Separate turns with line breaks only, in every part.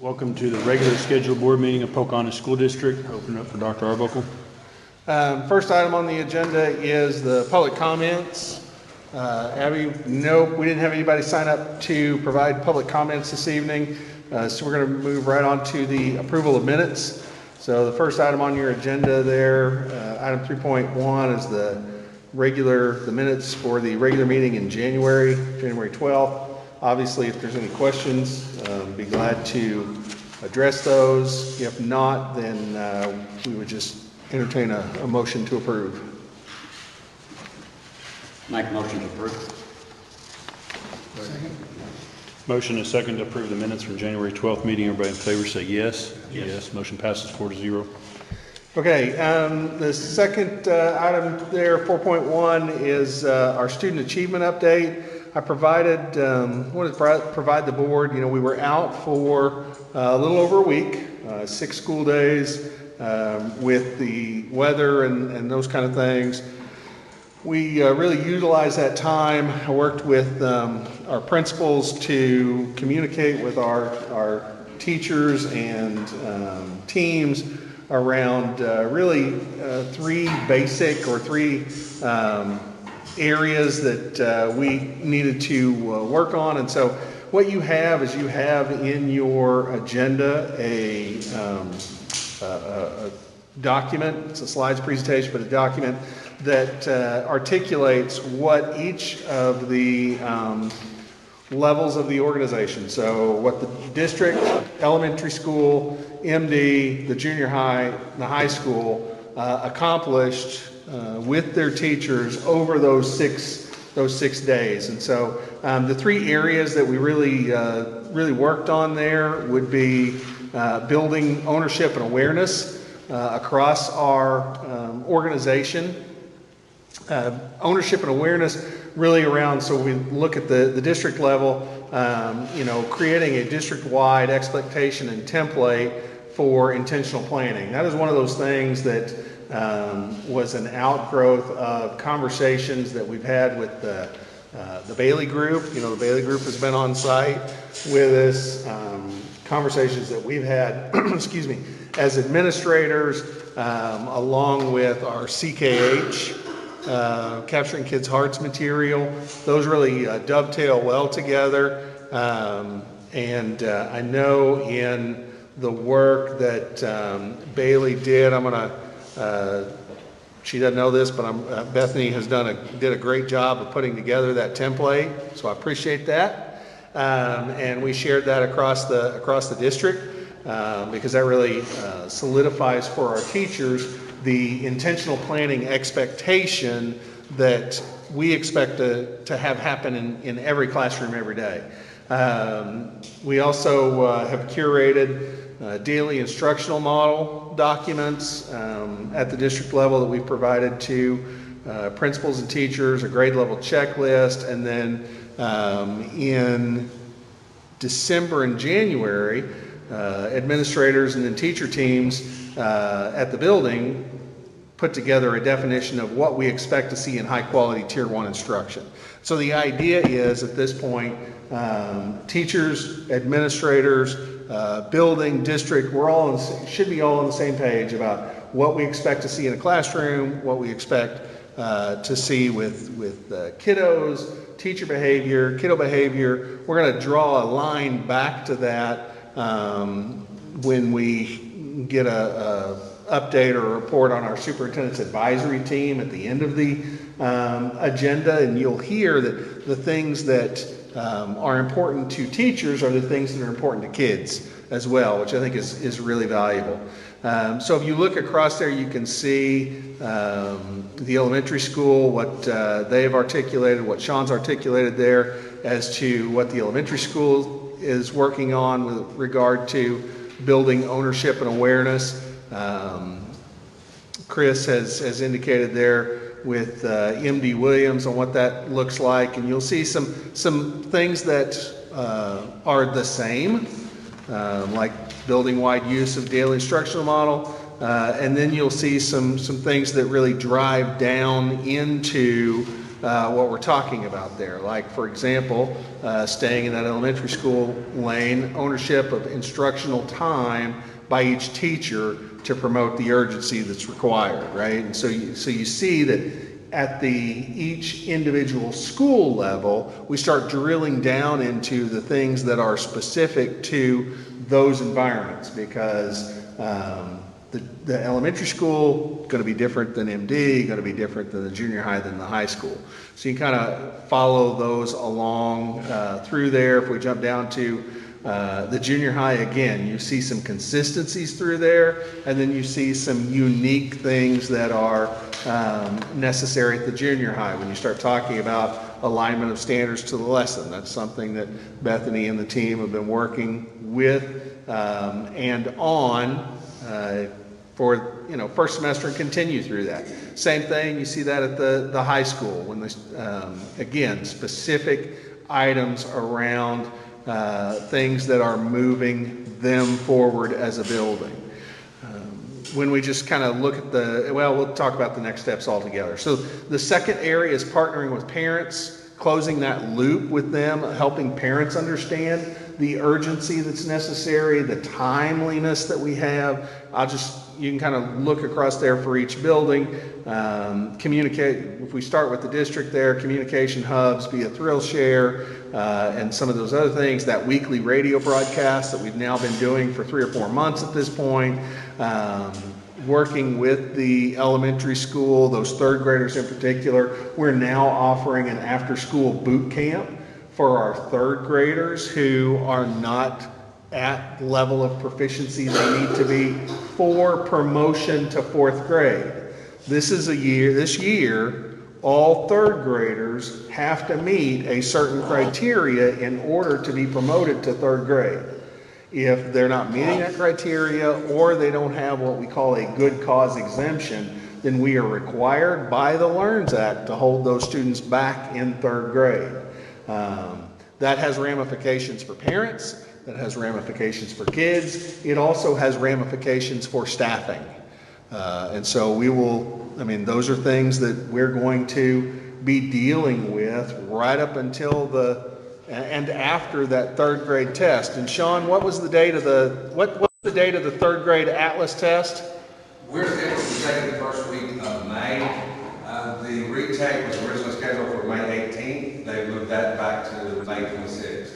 Welcome to the regular scheduled board meeting of Pocahontas School District. Open it up for Dr. Arbuckle.
First item on the agenda is the public comments. Abby, nope, we didn't have anybody sign up to provide public comments this evening. So we're going to move right on to the approval of minutes. So the first item on your agenda there, item 3.1 is the minutes for the regular meeting in January 12th. Obviously, if there's any questions, be glad to address those. If not, then we would just entertain a motion to approve.
Make a motion to approve.
Second.
Motion and second to approve the minutes from January 12th meeting. Everybody in favor say yes. Yes. Motion passes 4-0.
Okay, the second item there, 4.1, is our student achievement update. I wanted to provide the board, we were out for a little over a week, 6 school days with the weather and those kind of things. We really utilized that time. I worked with our principals to communicate with our teachers and teams around really three areas that we needed to work on. And so what you have is you have in your agenda a document. It's a slides presentation, but a document that articulates what each of the levels of the organization, so what the district, elementary school, MD, the junior high, the high school accomplished with their teachers over those six days. And so the 3 areas that we really worked on there would be building ownership and awareness across our organization. Ownership and awareness really around, so we look at the district level, creating a district-wide expectation and template for intentional planning. That is one of those things that was an outgrowth of conversations that we've had with the Bailey Group. The Bailey Group has been on site with us, conversations that we've had, excuse me, as administrators, along with our CKH, Capturing Kids' Hearts material. Those really dovetail well together. And I know in the work that Bailey did, she doesn't know this, but Bethany did a great job of putting together that template, so I appreciate that. And we shared that across the district because that really solidifies for our teachers the intentional planning expectation that we expect to have happen in every classroom every day. We also have curated daily instructional model documents at the district level that we've provided to principals and teachers, a grade level checklist, and then in December and January, administrators and then teacher teams at the building put together a definition of what we expect to see in high quality tier 1 instruction. So the idea is at this point, teachers, administrators, building, district, should be all on the same page about what we expect to see in a classroom, what we expect to see with kiddos, teacher behavior, kiddo behavior. We're going to draw a line back to that when we get a update or a report on our superintendent's advisory team at the end of the agenda, and you'll hear that the things that are important to teachers are the things that are important to kids as well, which I think is really valuable. So if you look across there, you can see the elementary school, what they've articulated, what Sean's articulated there as to what the elementary school is working on with regard to building ownership and awareness. Chris has indicated there with MD Williams on what that looks like, and you'll see some things that are the same, like building-wide use of daily instructional model, and then you'll see some things that really drive down into what we're talking about there. Like, for example, staying in that elementary school lane, ownership of instructional time by each teacher to promote the urgency that's required, right? And so you see that at each individual school level, we start drilling down into the things that are specific to those environments, because the elementary school going to be different than MD, going to be different than the junior high than the high school. So you can kind of follow those along through there. If we jump down to the junior high, again, you see some consistencies through there, and then you see some unique things that are necessary at the junior high. When you start talking about alignment of standards to the lesson, that's something that Bethany and the team have been working with and on for first semester and continue through that. Same thing, you see that at the high school when again, specific items around things that are moving them forward as a building. When we just kind of look at we'll talk about the next steps altogether. So the second area is partnering with parents, closing that loop with them, helping parents understand the urgency that's necessary, the timeliness that we have. You can kind of look across there for each building. Communicate, if we start with the district there, communication hubs via Thrill Share, and some of those other things, that weekly radio broadcast that we've now been doing for 3 or 4 months at this point. Working with the elementary school, those third graders in particular, we're now offering an after-school boot camp for our third graders who are not at level of proficiency they need to be for promotion to 4th grade. This year, all third graders have to meet a certain criteria in order to be promoted to 3rd grade. If they're not meeting that criteria, or they don't have what we call a good cause exemption, then we are required by the LEARNS Act to hold those students back in 3rd grade. That has ramifications for parents, that has ramifications for kids. It also has ramifications for staffing. And so those are things that we're going to be dealing with right up until and after that 3rd grade test. And Sean, what's the date of the 3rd grade Atlas test?
We're scheduled to take it the first week of May. The retake was originally scheduled for May 18th. They moved that back to May 26th.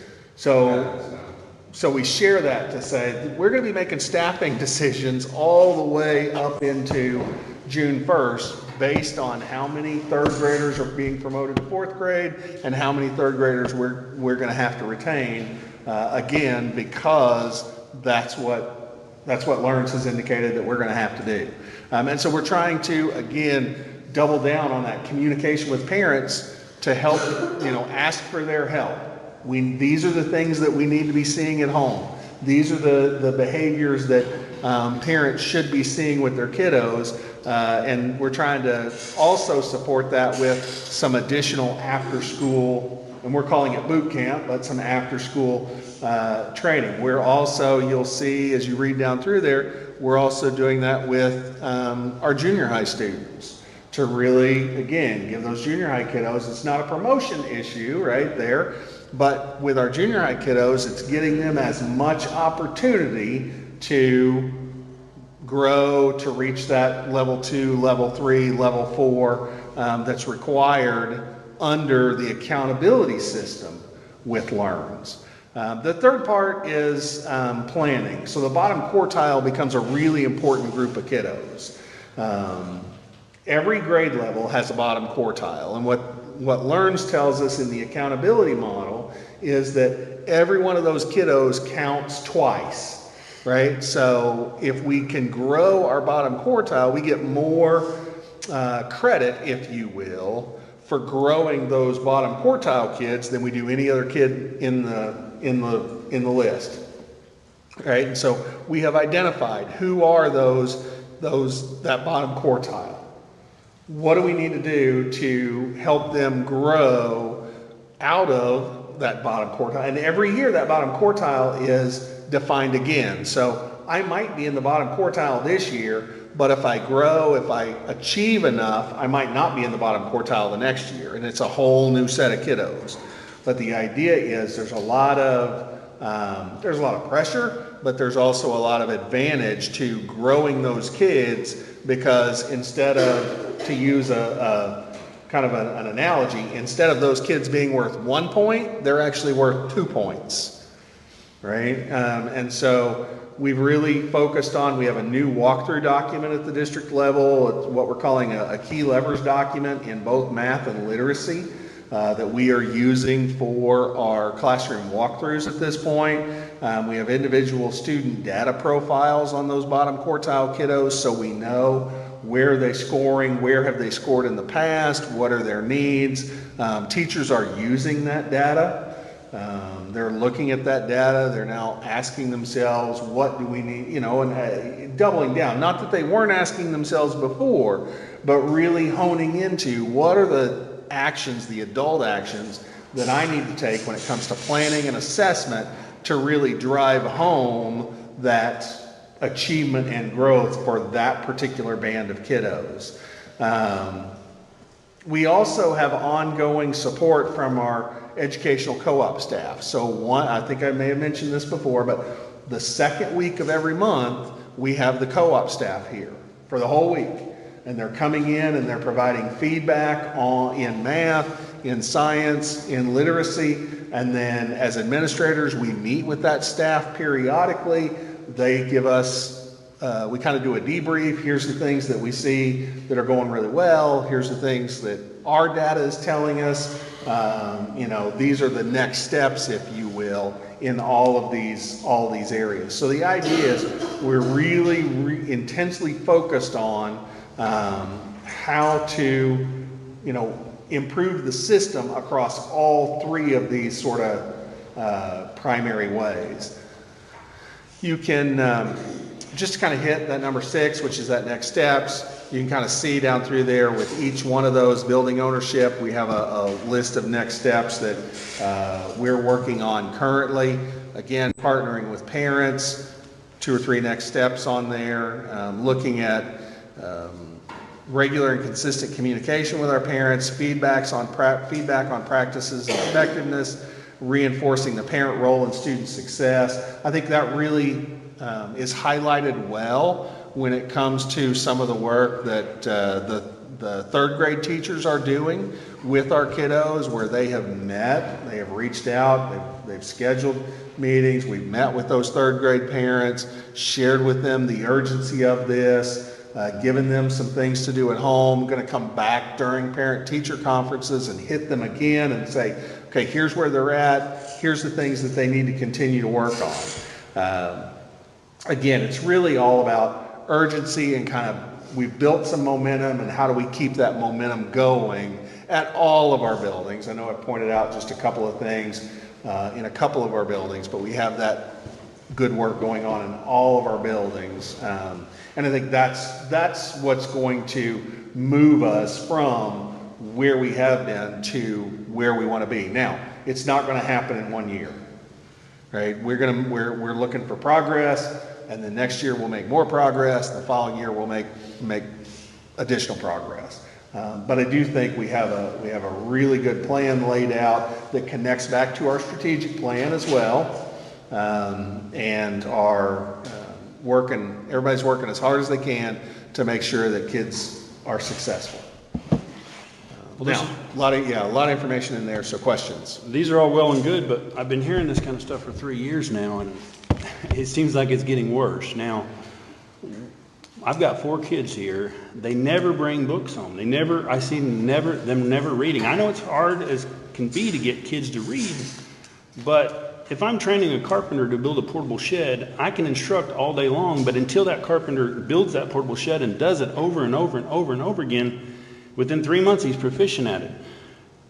So we share that to say we're going to be making staffing decisions all the way up into June 1st based on how many 3rd graders are being promoted to 4th grade and how many 3rd graders we're going to have to retain, again, because that's what LEARNS has indicated that we're going to have to do. And so we're trying to, again, double down on that communication with parents to help, ask for their help. These are the things that we need to be seeing at home. These are the behaviors that parents should be seeing with their kiddos, and we're trying to also support that with some additional after-school, and we're calling it boot camp, but some after-school training. We're also, you'll see as you read down through there, we're also doing that with our junior high students to really, again, give those junior high kiddos, it's not a promotion issue right there, but with our junior high kiddos, it's getting them as much opportunity to grow, to reach that level 2, level 3, level 4 that's required under the accountability system with LEARNS. The third part is planning. So the bottom quartile becomes a really important group of kiddos. Every grade level has a bottom quartile, and what LEARNS tells us in the accountability model is that every one of those kiddos counts twice, right? So if we can grow our bottom quartile, we get more credit, if you will, for growing those bottom quartile kids than we do any other kid in the list, right? And so we have identified who are that bottom quartile. What do we need to do to help them grow out of that bottom quartile? And every year that bottom quartile is defined again. So I might be in the bottom quartile this year, but if I grow, if I achieve enough, I might not be in the bottom quartile the next year, and it's a whole new set of kiddos. But the idea is there's a lot of pressure, but there's also a lot of advantage to growing those kids, because instead of, to use a kind of an analogy, instead of those kids being worth 1 point, they're actually worth 2 points, right? And so we've really focused on, we have a new walkthrough document at the district level. It's what we're calling a key levers document in both math and literacy that we are using for our classroom walkthroughs at this point. We have individual student data profiles on those bottom quartile kiddos, so we know where are they scoring, where have they scored in the past, what are their needs. Teachers are using that data. They're looking at that data. They're now asking themselves, what do we need, and doubling down. Not that they weren't asking themselves before, but really honing into what are the actions, the adult actions that I need to take when it comes to planning and assessment to really drive home that achievement and growth for that particular band of kiddos. We also have ongoing support from our educational co-op staff. So I think I may have mentioned this before, but the second week of every month, we have the co-op staff here for the whole week. And they're coming in and they're providing feedback in math, in science, in literacy. And then as administrators, we meet with that staff periodically. They give us, we kind of do a debrief. Here's the things that we see that are going really well. Here's the things that our data is telling us. These are the next steps, if you will, in all these areas. So the idea is we're really intensely focused on how to, improve the system across all three of these sort of primary ways. You can just kind of hit that number 6, which is that next steps. You can kind of see down through there with each one of those, building ownership. We have a list of next steps that we're working on currently. Again, partnering with parents, 2 or 3 next steps on there, looking at regular and consistent communication with our parents, feedback on practices and effectiveness, reinforcing the parent role in student success. I think that really is highlighted well when it comes to some of the work that the third grade teachers are doing with our kiddos, where they have met, they have reached out, they've scheduled meetings, we've met with those third grade parents, shared with them the urgency of this, given them some things to do at home, going to come back during parent-teacher conferences and hit them again and say, okay, here's where they're at, here's the things that they need to continue to work on. Again, it's really all about urgency and kind of, we've built some momentum, and how do we keep that momentum going at all of our buildings. I know I pointed out just a couple of things in a couple of our buildings, but we have that good work going on in all of our buildings. And I think that's what's going to move us from where we have been to where we want to be. Now, it's not going to happen in 1 year, right? We're looking for progress, and then next year we'll make more progress. The following year we'll make additional progress. But I do think we have a really good plan laid out that connects back to our strategic plan as well, and are everybody's working as hard as they can to make sure that kids are successful. Now, a lot of information in there, so questions.
These are all well and good, but I've been hearing this kind of stuff for 3 years now, and it seems like it's getting worse. Now, I've got 4 kids here. They never bring books home. I see them never reading. I know it's hard as can be to get kids to read, but if I'm training a carpenter to build a portable shed, I can instruct all day long, but until that carpenter builds that portable shed and does it over and over and over and over again, within 3 months he's proficient at it.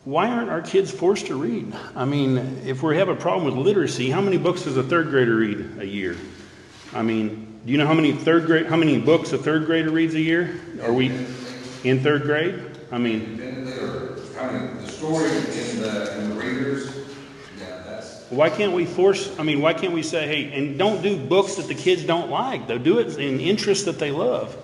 Why aren't our kids forced to read? I mean, if we have a problem with literacy, how many books does a third grader read a year? I mean, do you know how many books a third grader reads a year? Are we in third grade? I mean,
the story in the readers.
why can't we say, hey, and don't do books that the kids don't like, though, do it in interests that they love.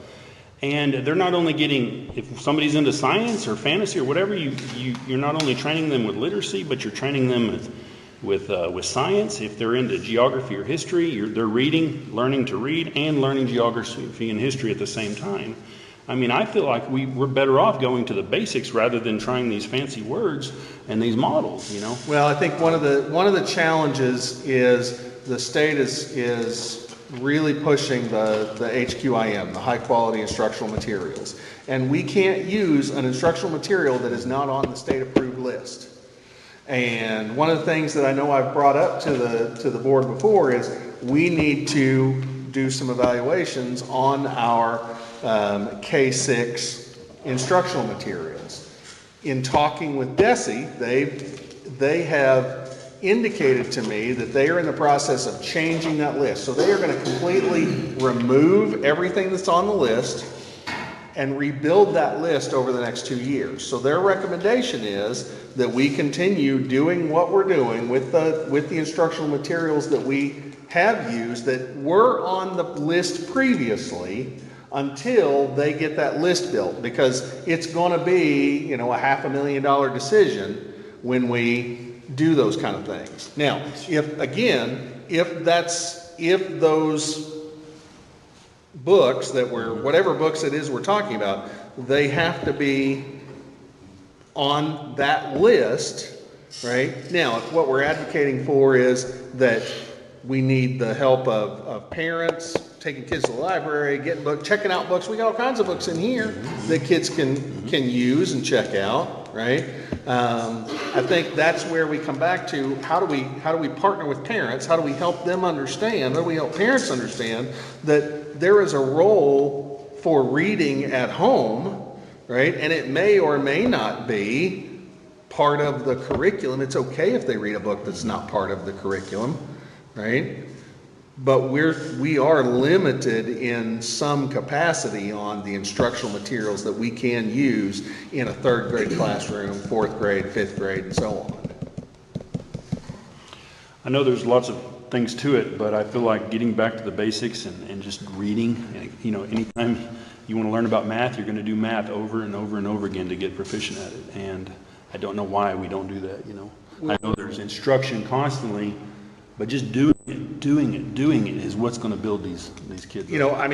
And they're not only getting, if somebody's into science or fantasy or whatever, you're not only training them with literacy, but you're training them with science. If they're into geography or history, they're reading, learning to read, and learning geography and history at the same time. I mean, I feel like we're better off going to the basics rather than trying these fancy words and these models, you know?
Well, I think one of the challenges is the state is really pushing the HQIM, the high quality instructional materials. And we can't use an instructional material that is not on the state approved list. And one of the things that I know I've brought up to the board before is we need to do some evaluations on our K-6 instructional materials. In talking with DESE, they have indicated to me that they are in the process of changing that list. So they are going to completely remove everything that's on the list and rebuild that list over the next 2 years. So their recommendation is that we continue doing what we're doing with the instructional materials that we have used that were on the list previously until they get that list built, because it's going to be, a $500,000 decision when we do those kind of things. Now, if those books whatever books it is we're talking about, they have to be on that list, right? Now, if what we're advocating for is that we need the help of parents, taking kids to the library, getting books, checking out books. We got all kinds of books in here that kids can use and check out, right? I think that's where we come back to how do we partner with parents? How do we help them understand? How do we help parents understand that there is a role for reading at home, right? And it may or may not be part of the curriculum. It's okay if they read a book that's not part of the curriculum, right? But we are limited in some capacity on the instructional materials that we can use in a 3rd grade classroom, 4th grade, 5th grade, and so on.
I know there's lots of things to it, but I feel like getting back to the basics and just reading, anytime you want to learn about math, you're going to do math over and over and over again to get proficient at it. And I don't know why we don't do that, I know there's instruction constantly, but just doing it is what's going to build these kids up.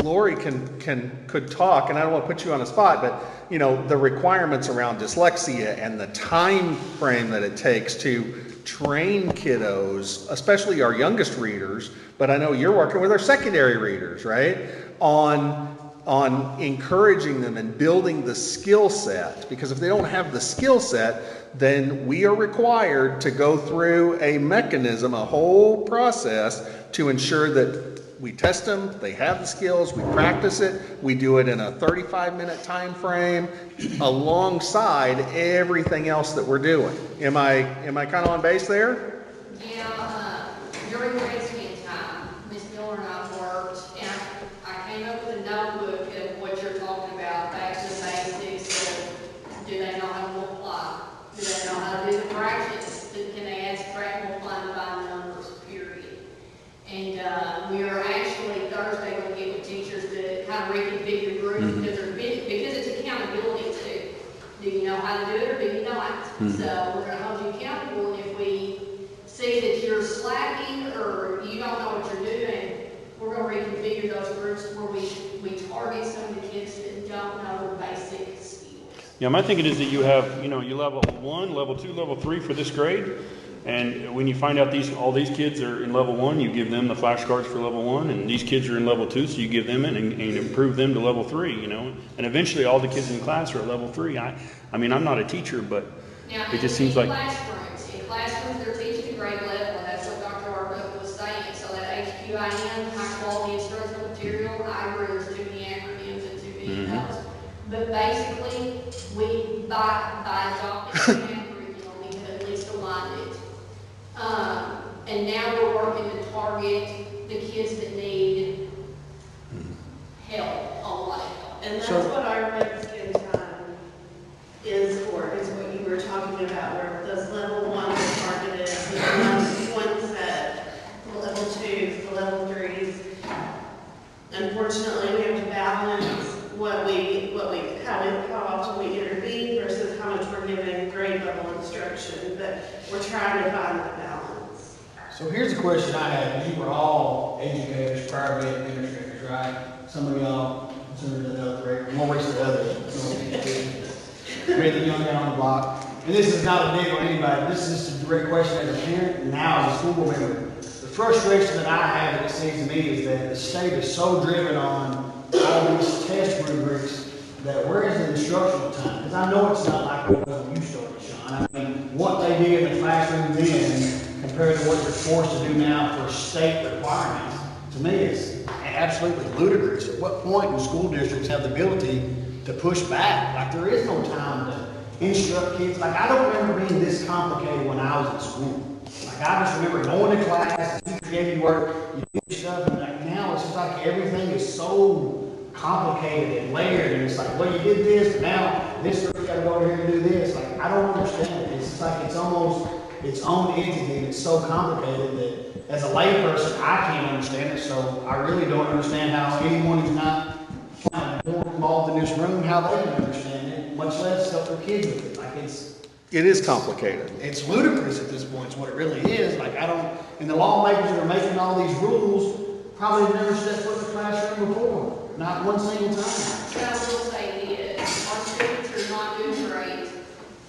Lori could talk, and I don't want to put you on the spot, but the requirements around dyslexia and the time frame that it takes to train kiddos, especially our youngest readers, but I know you're working with our secondary readers, right? On encouraging them and building the skill set, because if they don't have the skill set, then we are required to go through a mechanism, a whole process to ensure that we test them, they have the skills, we practice it, we do it in a 35-minute time frame alongside everything else that we're doing. Am I kind of on base there?
Yeah, during grade scan time, Ms. Miller and I worked, and I came up with a notebook of what you're talking about, back to the basics of do they know how to multiply? Do they know how to do the fractions? Can they add, subtract, multiply, and divide numbers, period? And we are actually Thursday going to get with teachers to kind of reconfigure groups because it's accountability too. Do you know how to do it or do you not? So we're going to hold you accountable, and if we see that you're slacking or you don't know what you're doing, we're going to reconfigure those groups where we target some of the kids that don't know the basic skills.
Yeah, my thinking is that you have, you level 1, level 2, level 3 for this grade. And when you find out all these kids are in level 1, you give them the flashcards for level 1, and these kids are in level 2, so you give them it and improve them to level 3, And eventually all the kids in class are at level 3. I'm not a teacher, but
now,
it just seems like...
In classrooms, they're teaching grade level, and that's what Dr. Arbuckle was saying. So that HQIM, high quality instructional material, I agree there's too many acronyms and too many those. But basically, we, by adopting that curriculum, we have at least aligned it. And now we're working to target the kids that need help, a lot of help.
And that's what our Mexican time is for, is what you were talking about, where those level 1s are targeted, the ones that, the level 2s, the level 3s. unfortunately, we have to balance how often we intervene versus how much we're giving grade level instruction, but we're trying to find the balance.
So here's a question I had. You were all educators, prior to being administrators, right? Some of y'all sooner than others, more recent than others. Great the young guy on the block. And this is not a dig on anybody. This is just a direct question as a parent and now as a school board member. The frustration that I have, that it seems to me, is that the state is so driven on all these test rubrics that where is the instructional time? Because I know it's not like it was when you started, Sean. I mean, what they did in the classroom then compared to what they're forced to do now for state requirements, to me, it's absolutely ludicrous. At what point do school districts have the ability to push back? Like, there is no time to instruct kids. Like, I don't remember being this complicated when I was in school. Like, I just remember going to class, the teacher gave you work, you do your stuff, and like now it's just like everything is so complicated and layered, and it's like, well, you did this, but now this group's got to go over here and do this. Like, I don't understand it. It's just like it's almost its own entity, and it's so complicated that as a layperson, I can't understand it. So I really don't understand how anyone who's not more involved in this room, how they can understand it, much less help their kids with it. Like,
It is complicated.
it's ludicrous at this point, is what it really is. Like, I don't, and the lawmakers that are making all these rules probably have never stepped foot in the classroom before. Not one single time.
What I will say is, our students are not doing great.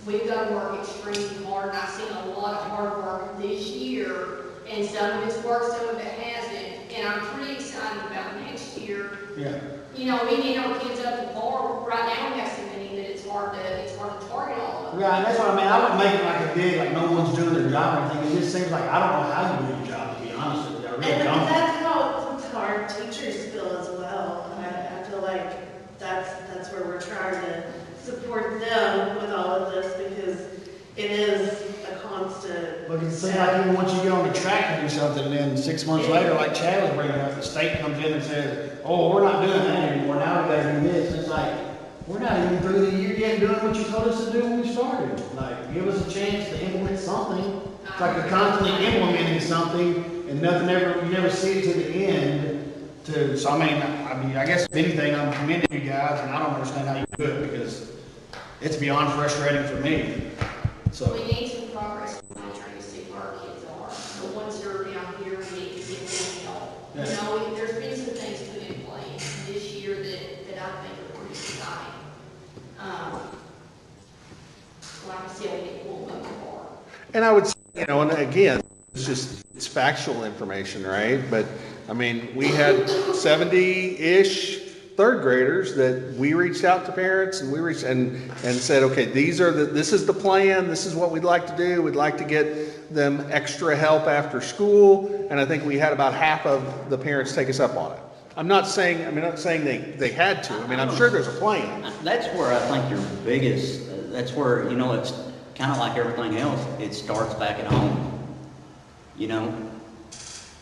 We've got to work extremely hard, and I've seen a lot of hard work this year, and some of it's worked, some of it hasn't, and I'm pretty excited about next year.
Yeah.
You know, we need our kids up to par. Right now, we have so many that it's hard to target all of them.
Yeah, and that's what I mean. I wouldn't make it like a dig, like no one's doing their job or anything. It just seems like I don't know how you do your job, to be honest with you. I really
And
don't.
that's how our teachers feel as well. I feel like that's where we're trying to support them with all of this, because it is a constant.
Look, it seems like even once you get on the track to do something, and then 6 months later, like Chad was bringing up, the state comes in and says, oh, we're not doing that anymore, now we gotta do this. And it's like, we're not even through the year yet doing what you told us to do when we started. Like, give us a chance to implement something. It's like you're constantly implementing something, and nothing ever, you never see it to the end. So I mean, I guess if anything, I'm commending you guys, and I don't understand how you do it, because it's beyond frustrating for me. So.
We need some progress in trying to see where our kids are. The ones that are down here, we need to get them help.
Yeah.
You know, there's been some things put in place this year that I think are pretty exciting. Like I said, we'll move forward.
And I would say, you know, and again, it's factual information, right? But I mean, we had 70-ish third graders that we reached out to parents, and we reached and said, okay, this is the plan, this is what we'd like to do. We'd like to get them extra help after school, and I think we had about half of the parents take us up on it. I'm not saying they had to. I mean, I'm sure there's a plan.
That's where I think your biggest, that's where, you know, it's kind of like everything else. It starts back at home. You know,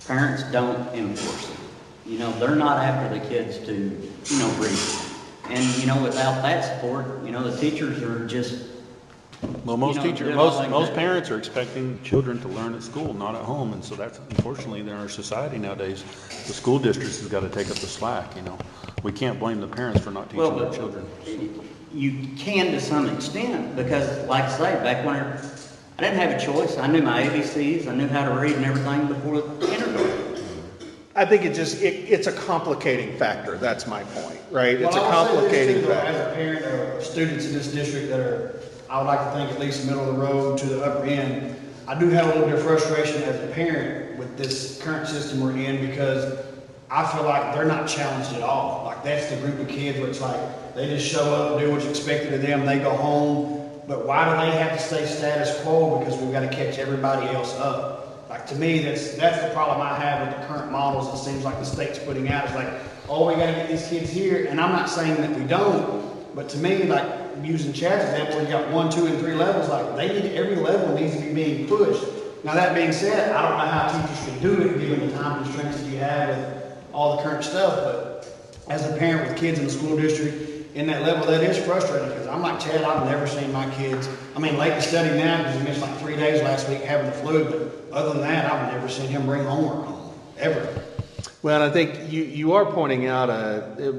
parents don't enforce it. You know, they're not after the kids to, you know, read. And, you know, without that support, you know, the teachers are just,
Well, most
You know,
teachers,
do it
most
like
most
that.
parents are expecting children to learn at school, not at home, and so that's unfortunately in our society nowadays. The school districts has got to take up the slack. You know, we can't blame the parents for not teaching
well,
their
but
children.
you can to some extent, because like I say, back when I didn't have a choice. I knew my ABCs, I knew how to read and everything before kindergarten.
I think it's a complicating factor. That's my point, right? It's a
Well, I will say
complicating
this too, though,
factor.
as a parent of students in this district that are, I would like to think at least middle of the road to the upper end, I do have a little bit of frustration as a parent with this current system we're in, because I feel like they're not challenged at all. Like, that's the group of kids where it's like, they just show up, do what's expected of them, they go home. But why do they have to stay status quo? Because we've got to catch everybody else up. Like, to me, that's the problem I have with the current models. It seems like the state's putting out is like, oh, we got to get these kids here. And I'm not saying that we don't, but to me, like using Chad's example, you got 1, 2, and 3 levels. Like, every level needs to be being pushed. Now, that being said, I don't know how teachers can do it given the time constraints that you have with all the current stuff. But as a parent with kids in the school district in that level, that is frustrating, because I'm like Chad, I've never seen my kids, I mean, late to study now because he missed like 3 days last week having the flu, but other than that, I've never seen him bring homework home, ever.
Well, and I think you are pointing out,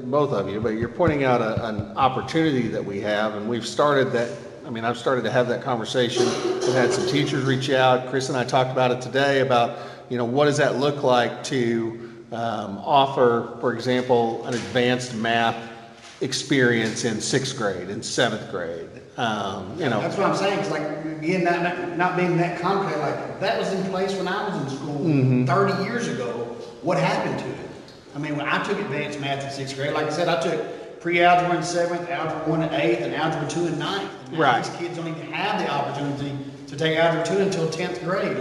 both of you, but you're pointing out an opportunity that we have, and we've started that. I mean, I've started to have that conversation. We've had some teachers reach out. Chris and I talked about it today about, what does that look like to offer, for example, an advanced math experience in 6th grade, in 7th grade.
That's what I'm saying, it's like, again, not being that concrete, like, that was in place when I was in school 30 years ago. What happened to it? I mean, when I took advanced math in 6th grade, like I said, I took pre-algebra in 7th, algebra 1 in 8th, and algebra 2 in 9th. And now
Right.
these kids don't even have the opportunity to take algebra 2 until 10th grade.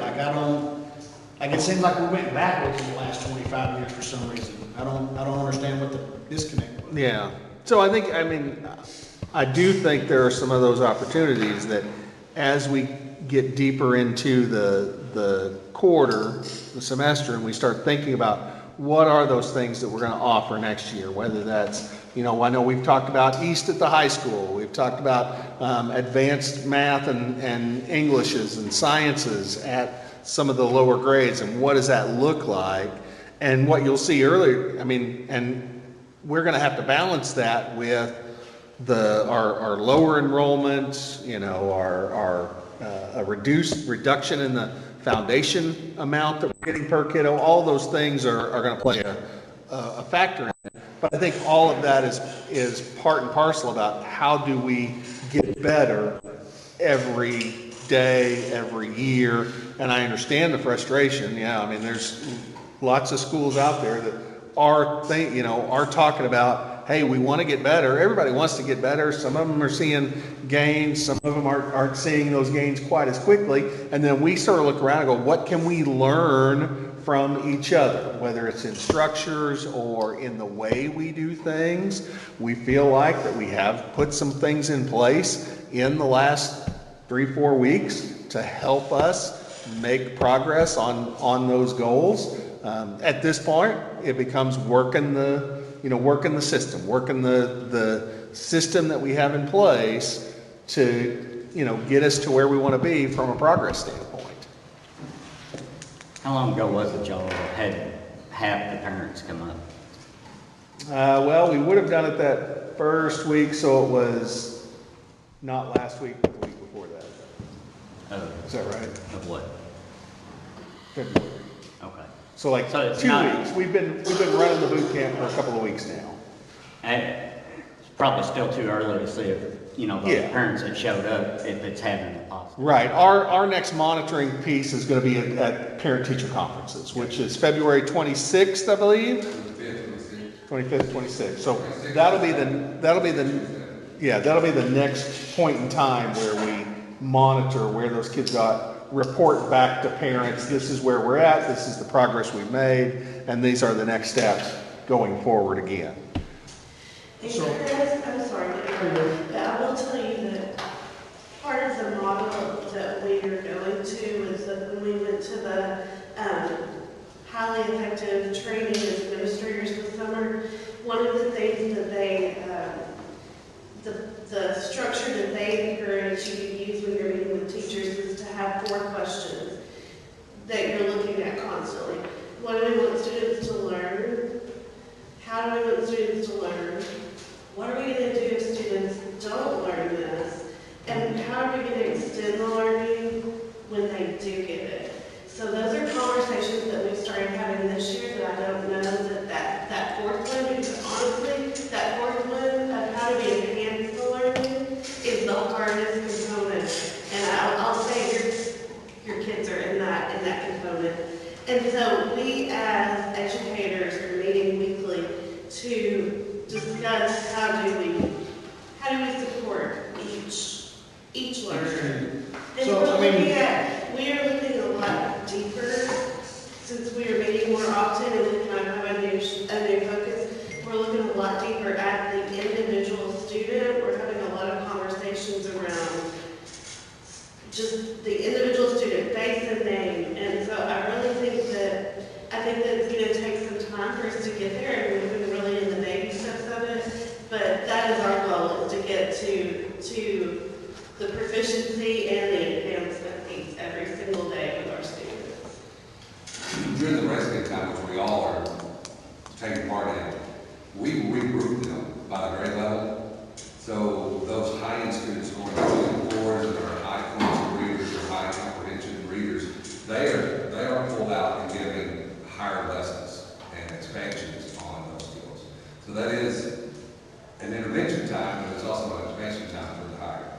It seems like we went backwards in the last 25 years for some reason. I don't understand what the disconnect was.
Yeah. So I do think there are some of those opportunities that as we get deeper into the quarter, the semester, and we start thinking about what are those things that we're going to offer next year, whether that's, I know we've talked about East at the high school, we've talked about advanced math and Englishes and sciences at some of the lower grades, and what does that look like? And what you'll see earlier, and we're going to have to balance that with our lower enrollment, a reduction in the foundation amount that we're getting per kiddo. All those things are going to play a factor in it. But I think all of that is part and parcel about how do we get better every day, every year. And I understand the frustration. There's lots of schools out there that are talking about, hey, we want to get better. Everybody wants to get better. Some of them are seeing gains. Some of them aren't seeing those gains quite as quickly. And then we sort of look around and go, what can we learn from each other? Whether it's in structures or in the way we do things, we feel like that we have put some things in place in the last 3-4 weeks to help us make progress on those goals. At this point, it becomes working the system, working the system that we have in place to, get us to where we want to be from a progress standpoint.
How long ago was it y'all had half the parents come up?
Well, we would have done it that first week, so it was not last week, but the week before that.
Oh,
Is that right?
of what?
February.
Okay.
So
it's
2
not-
weeks. We've been running the boot camp for a couple of weeks now.
And it's probably still too early to see if, those
Yeah.
parents that showed up, if it's having a positive.
Right. Our next monitoring piece is going to be at parent-teacher conferences, which is February 26th, I believe. 25th, 26th. So that'll be the next point in time where we monitor where those kids got, report back to parents, this is where we're at, this is the progress we've made, and these are the next steps going forward again.
So, Chris, I'm sorry to interrupt, but I will tell you that part of the model that we are going to is that when we went to the highly effective training as administrators this summer, one of the things that they, the structure that they encourage you to use when you're meeting with teachers is to have 4 questions that you're looking at constantly. What do we want students to learn? How do we want students to learn? What are we going to do if students don't learn this? And how are we going to extend the learning when they do get it? So those are conversations that we've started having this year that I don't know that 4th one, because honestly, that 4th one of how do we enhance the learning is the hardest component. And I'll say your kids are in that component. And so we as educators are meeting weekly to discuss how do we support each learner. And
So,
we are looking a lot deeper since we are meeting more often and we kind of have a new focus. We're looking a lot deeper at the individual student. We're having a lot of conversations around just the individual student, face and name. And so I really think that it's going to take some time for us to get there, and we've been really in the baby steps of it. But that is our goal, is to get to the proficiency and the enhancement piece every single day with our students.
During the resting time, which we all are So that is an intervention time, but it's also an intervention time for the hire.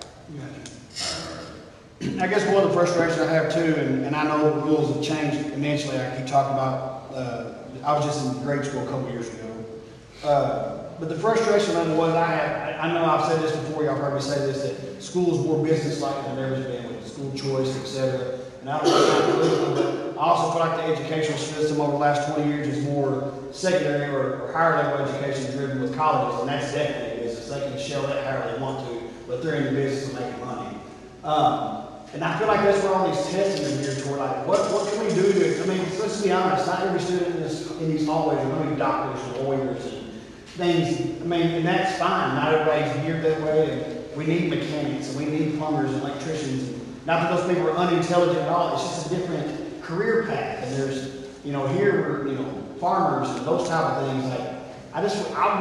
I guess one of the frustrations I have too, and I know the rules have changed immensely, I keep talking about, I was just in grade school a couple years ago. But the frustration level was I know I've said this before, y'all heard me say this, that school is more business-like than it's ever been with school choice, et cetera. And I don't know, but I also feel like the educational system over the last 20 years is more secondary or higher level education driven with colleges, and that's definitely a business. They can shell that however they want to, but they're in the business of making money. And I feel like that's where all these testing is geared toward, like, what can we do to, I mean, let's be honest, not every student in these hallways are going to be doctors and lawyers and things, I mean, and that's fine, not everybody's geared that way, and we need mechanics, and we need plumbers and electricians, and not that those people are unintelligent at all, it's just a different career path, and there's, here we're, farmers and those type of things, like, I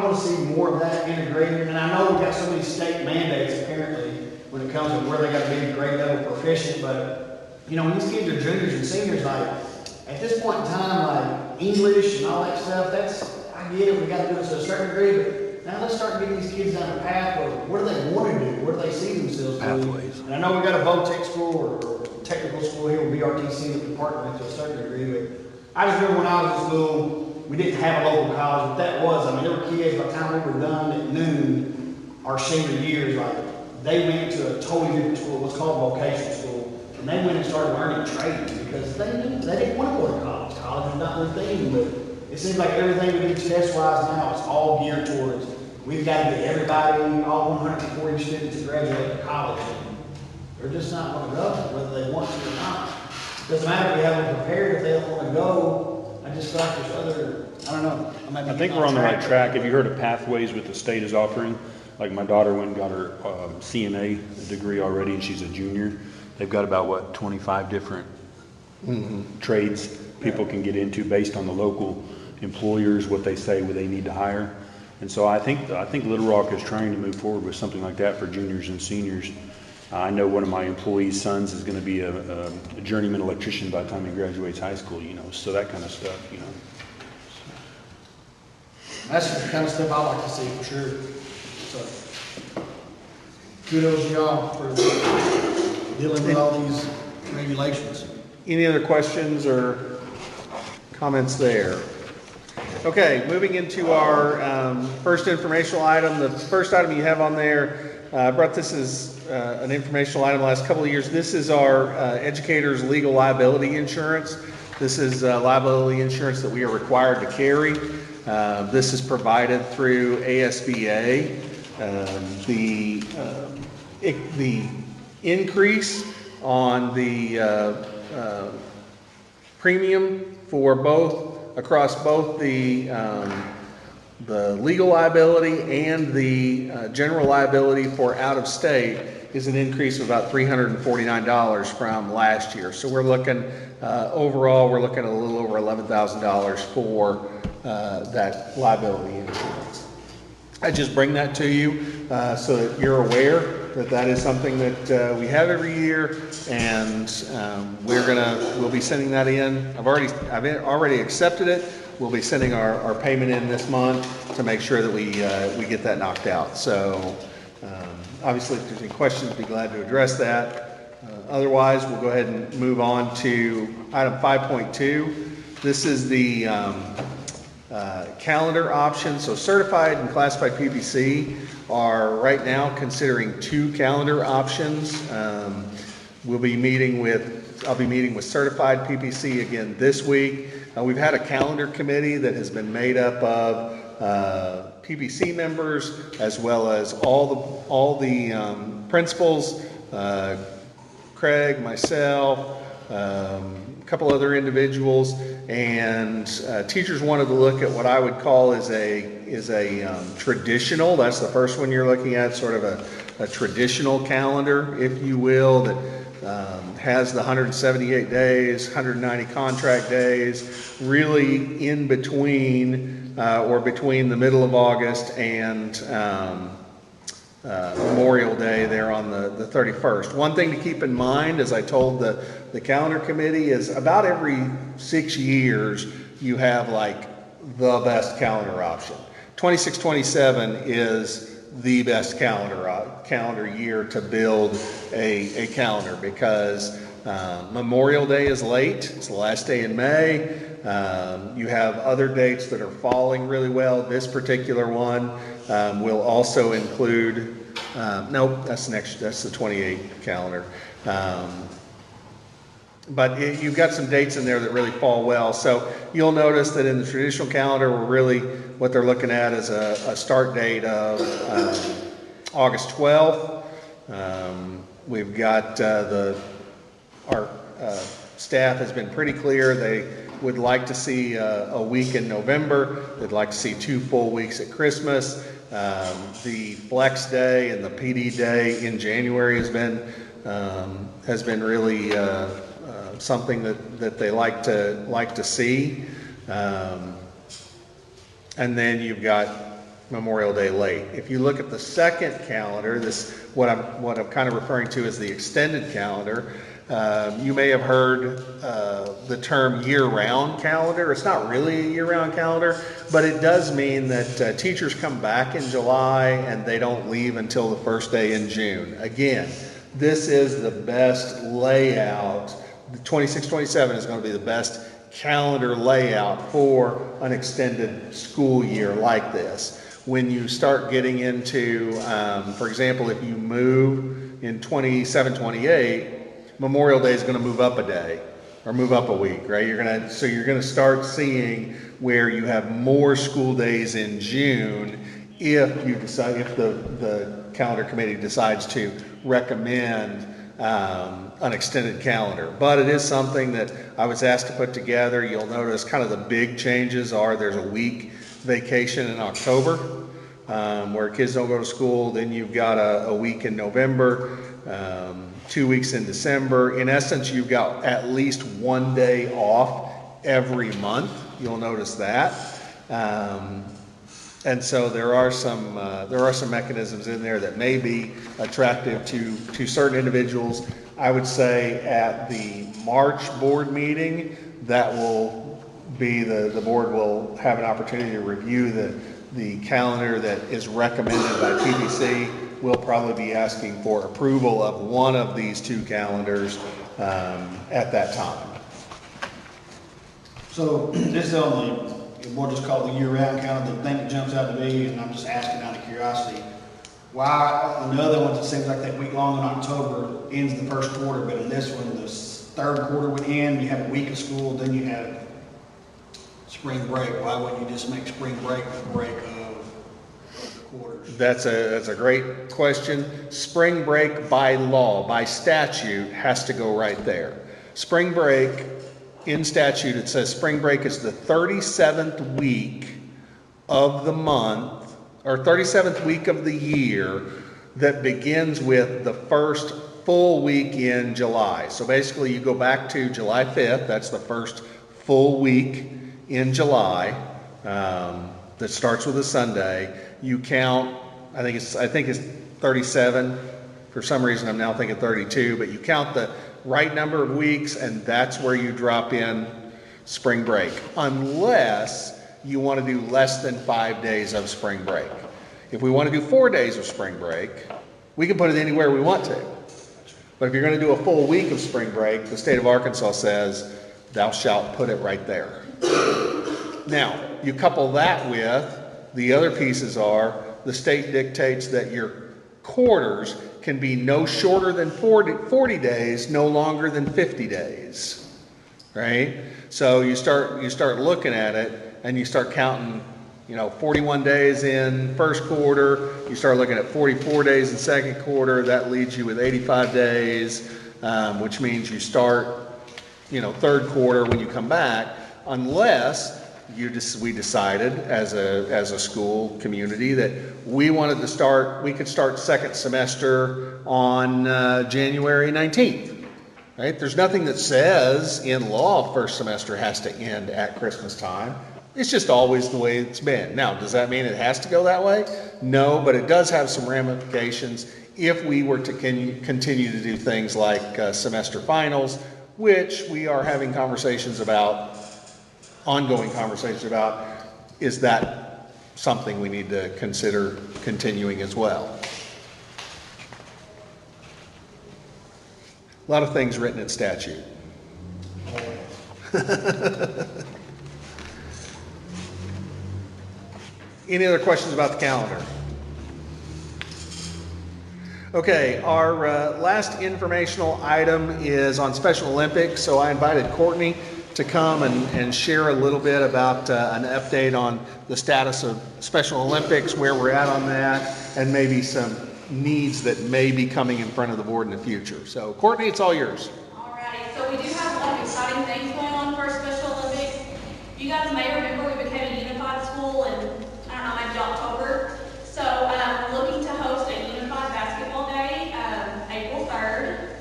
want to see more of that integrated, and I know we've got so many state mandates apparently when it comes to where they got to be grade level proficient, but, when these kids are juniors and seniors, like, at this point in time, like, English and all that stuff, I get it, we got to do it to a certain degree, but now let's start getting these kids down a path of what do they want to do, where do they see themselves
Pathways.
doing. And I know we got a VOTEC school or technical school here with BRTC that we partner with to a certain degree, but I just remember when I was in school, we didn't have a local college, but that was, there were kids by the time we were done at noon, our senior years, like, they went to a totally different school, what's called vocational school, and they went and started learning trades because they didn't want to go to college. College was not their thing, but it seems like everything we do test-wise now is all geared towards, we've got to get everybody, all 140 students to graduate to college. And they're just not going to go, whether they want to or not. It doesn't matter if we have them prepared, if they don't want to go. I just feel like there's other, I don't know.
I think we're on the right track. Have you heard of Pathways what the state is offering? Like my daughter went and got her CNA degree already, and she's a junior. They've got about 25 different trades people can get into based on the local employers, what they say they need to hire. And so I think Little Rock is trying to move forward with something like that for juniors and seniors. I know one of my employees' sons is going to be a journeyman electrician by the time he graduates high school, so that kind of stuff,
That's the kind of stuff I like to see for sure. So, kudos to y'all for dealing with all these regulations.
Any other questions or comments there? Okay, moving into our first informational item. The first item you have on there, I brought this as an informational item the last couple of years. This is our educators' legal liability insurance. This is liability insurance that we are required to carry. This is provided through ASBA. The increase on the premium for across both the legal liability and the general liability for out of state is an increase of about $349 from last year. So we're looking overall, we're looking at a little over $11,000 for that liability insurance. I just bring that to you so that you're aware that that is something that we have every year, and we'll be sending that in. I've already accepted it. We'll be sending our payment in this month to make sure that we get that knocked out. So obviously, if there's any questions, be glad to address that. Otherwise, we'll go ahead and move on to item 5.2. This is the calendar option. So certified and classified PPC are right now considering 2 calendar options. I'll be meeting with certified PPC again this week. We've had a calendar committee that has been made up of PPC members as well as all the principals, Craig, myself, a couple other individuals, and teachers wanted to look at what I would call is a traditional. That's the first one you're looking at, sort of a traditional calendar, if you will, that has the 178 days, 190 contract days, really in between or between the middle of August and Memorial Day there on the 31st. One thing to keep in mind, as I told the calendar committee, is about every 6 years you have like the best calendar option. 26-27 is the best calendar year to build a calendar because Memorial Day is late. It's the last day in May. You have other dates that are falling really well. This particular one will also include, nope, that's the 28 calendar. But you've got some dates in there that really fall well. So you'll notice that in the traditional calendar, what they're looking at is a start date of August 12th. We've got our staff has been pretty clear. They would like to see a week in November. They'd like to see 2 full weeks at Christmas. The Flex Day and the PD Day in January has been really something that they like to see. And then you've got Memorial Day late. If you look at the second calendar, what I'm kind of referring to as the extended calendar. You may have heard the term year-round calendar. It's not really a year-round calendar, but it does mean that teachers come back in July and they don't leave until the first day in June. Again, this is the best layout. The 26-27 is going to be the best calendar layout for an extended school year like this. When you start getting into, for example, if you move in 27-28, Memorial Day is going to move up a day or move up a week, right? You're going to start seeing where you have more school days in June if the calendar committee decides to recommend an extended calendar. But it is something that I was asked to put together. You'll notice kind of the big changes are there's a week vacation in October where kids don't go to school. Then you've got a week in November. 2 weeks in December. In essence, you've got at least 1 day off every month. You'll notice that. And so there are some mechanisms in there that may be attractive to certain individuals. I would say at the March board meeting, that will be the board will have an opportunity to review the calendar that is recommended by PBC. We'll probably be asking for approval of one of these 2 calendars at that time.
So this is only, we'll just call it the year-round calendar. The thing that jumps out to me, and I'm just asking out of curiosity, why on the other ones it seems like that week long in October ends the first quarter, but in this one the third quarter would end, you have a week of school, then you have spring break. Why wouldn't you just make spring break the break of the quarters?
That's a great question. Spring break by law, by statute, has to go right there. Spring break, in statute, it says spring break is the 37th week of the month, or 37th week of the year that begins with the first full week in July. So basically you go back to July 5th, that's the first full week in July that starts with a Sunday. You count, I think it's 37. For some reason I'm now thinking 32, but you count the right number of weeks and that's where you drop in spring break. Unless you want to do less than 5 days of spring break. If we want to do 4 days of spring break, we can put it anywhere we want to. But if you're going to do a full week of spring break, the state of Arkansas says, thou shalt put it right there. Now, you couple that with the other pieces are the state dictates that your quarters can be no shorter than 40 days, no longer than 50 days, right? So you start looking at it and you start counting, 41 days in first quarter, you start looking at 44 days in second quarter, that leaves you with 85 days, which means you start, third quarter when you come back, unless we decided as a school community that we could start second semester on January 19th, right? There's nothing that says in law first semester has to end at Christmas time. It's just always the way it's been. Now, does that mean it has to go that way? No, but it does have some ramifications if we were to continue to do things like semester finals, which we are having ongoing conversations about, is that something we need to consider continuing as well. A lot of things written in statute. Any other questions about the calendar? Okay, our last informational item is on Special Olympics. So I invited Courtney to come and share a little bit about an update on the status of Special Olympics, where we're at on that, and maybe some needs that may be coming in front of the board in the future. So Courtney, it's all yours.
Alrighty, so we do have a lot of exciting things going on for our Special Olympics. You guys may remember we became a unified school in, I don't know, maybe October. So we're looking to host a unified basketball day, April 3rd.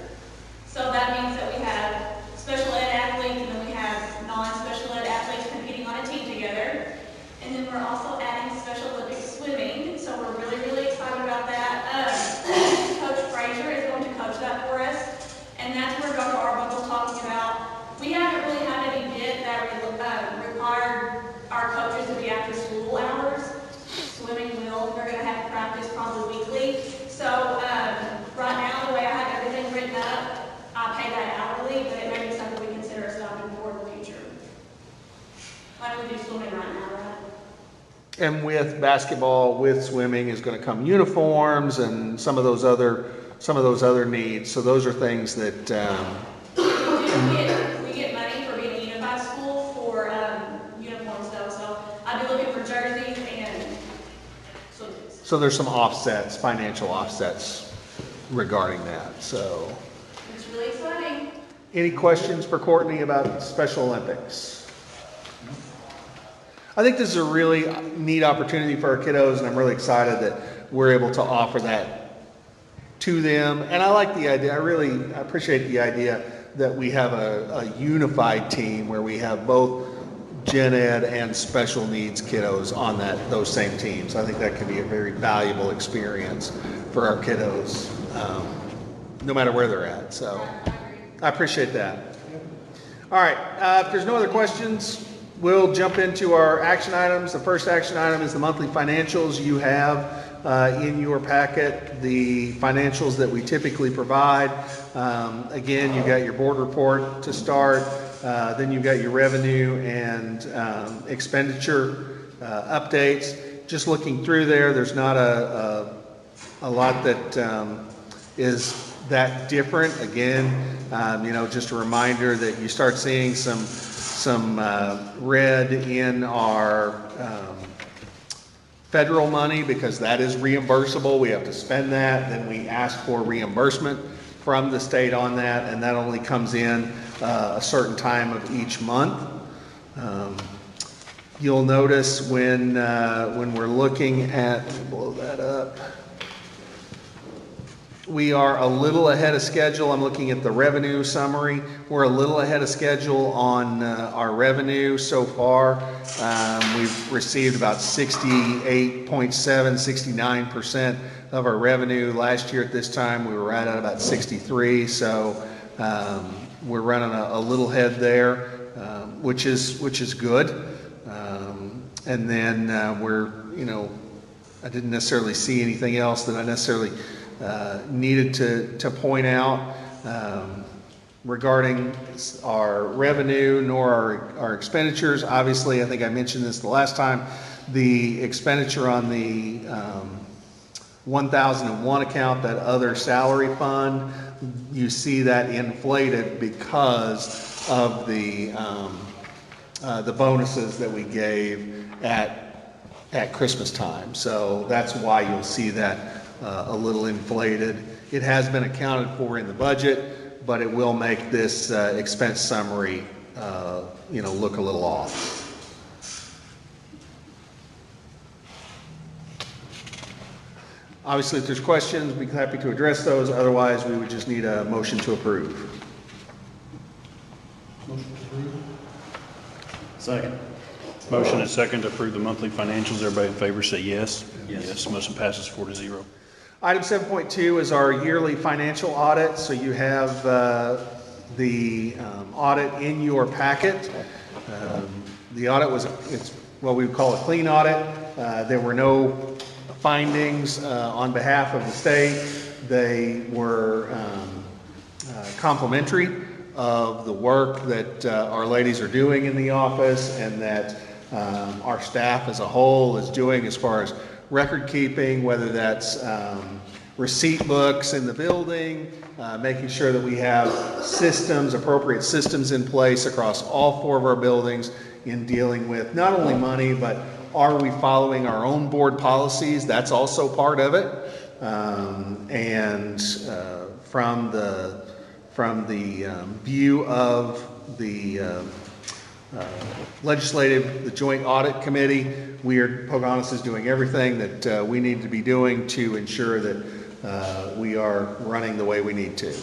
So that means that we have special ed athletes and then we have non-special ed athletes competing on a team together. And then we're also adding Special Olympics swimming, so we're really, really excited about that. Coach Frazier is going to coach that for us, and that's where Dr. Arbuckle was talking about. We haven't really had an event that required our coaches to be after school hours. Swimming will, they're going to have practice probably weekly. So right now, the way I have everything written up, I pay that hourly, but it may be something we consider stopping for in the future. Why don't we do swimming right now, right?
And with basketball, with swimming is going to come uniforms and some of those other needs. So those are things that
we get money for being a unified school for uniforms though. So I'd be looking for jerseys and swimsuits.
so there's some offsets, financial offsets regarding that. So
It's really exciting.
any questions for Courtney about Special Olympics? I think this is a really neat opportunity for our kiddos, and I'm really excited that we're able to offer that to them. And I like the idea, I appreciate the idea that we have a unified team where we have both gen ed and special needs kiddos on those same teams. I think that can be a very valuable experience for our kiddos, no matter where they're at. So I appreciate that. All right, if there's no other questions, we'll jump into our action items. The first action item is the monthly financials. You have in your packet the financials that we typically provide. Again, you've got your board report to start. Then you've got your revenue and expenditure updates. Just looking through there, there's not a lot that is that different. Again, just a reminder that you start seeing some red in our federal money because that is reimbursable. We have to spend that. Then we ask for reimbursement from the state on that, and that only comes in a certain time of each month. You'll notice when we're looking at, blow that up, we are a little ahead of schedule. I'm looking at the revenue summary. We're a little ahead of schedule on our revenue so far. We've received about 68.7, 69% of our revenue. Last year at this time, we were right at about 63. So we're running a little ahead there, which is good. And then I didn't necessarily see anything else that I necessarily needed to point out regarding our revenue nor our expenditures. Obviously, I think I mentioned this the last time, the expenditure on the 1001 account, that other salary fund, you see that inflated because of the bonuses that we gave at Christmas time. So that's why you'll see that a little inflated. It has been accounted for in the budget, but it will make this expense summary look a little off. Obviously, if there's questions, we'd be happy to address those. Otherwise, we would just need a motion to approve.
Motion approved.
Second.
Motion and second to approve the monthly financials. Everybody in favor say yes. Yes. Motion passes 4-0.
Item 7.2 is our yearly financial audit. So you have the audit in your packet. The audit it's what we would call a clean audit. There were no findings on behalf of the state. They were complimentary of the work that our ladies are doing in the office and that our staff as a whole is doing as far as record keeping, whether that's receipt books in the building, making sure that we have systems, appropriate systems in place across all 4 of our buildings in dealing with not only money, but are we following our own board policies? That's also part of it. From the view of the the Joint Audit Committee, Pocahontas is doing everything that we need to be doing to ensure that we are running the way we need to.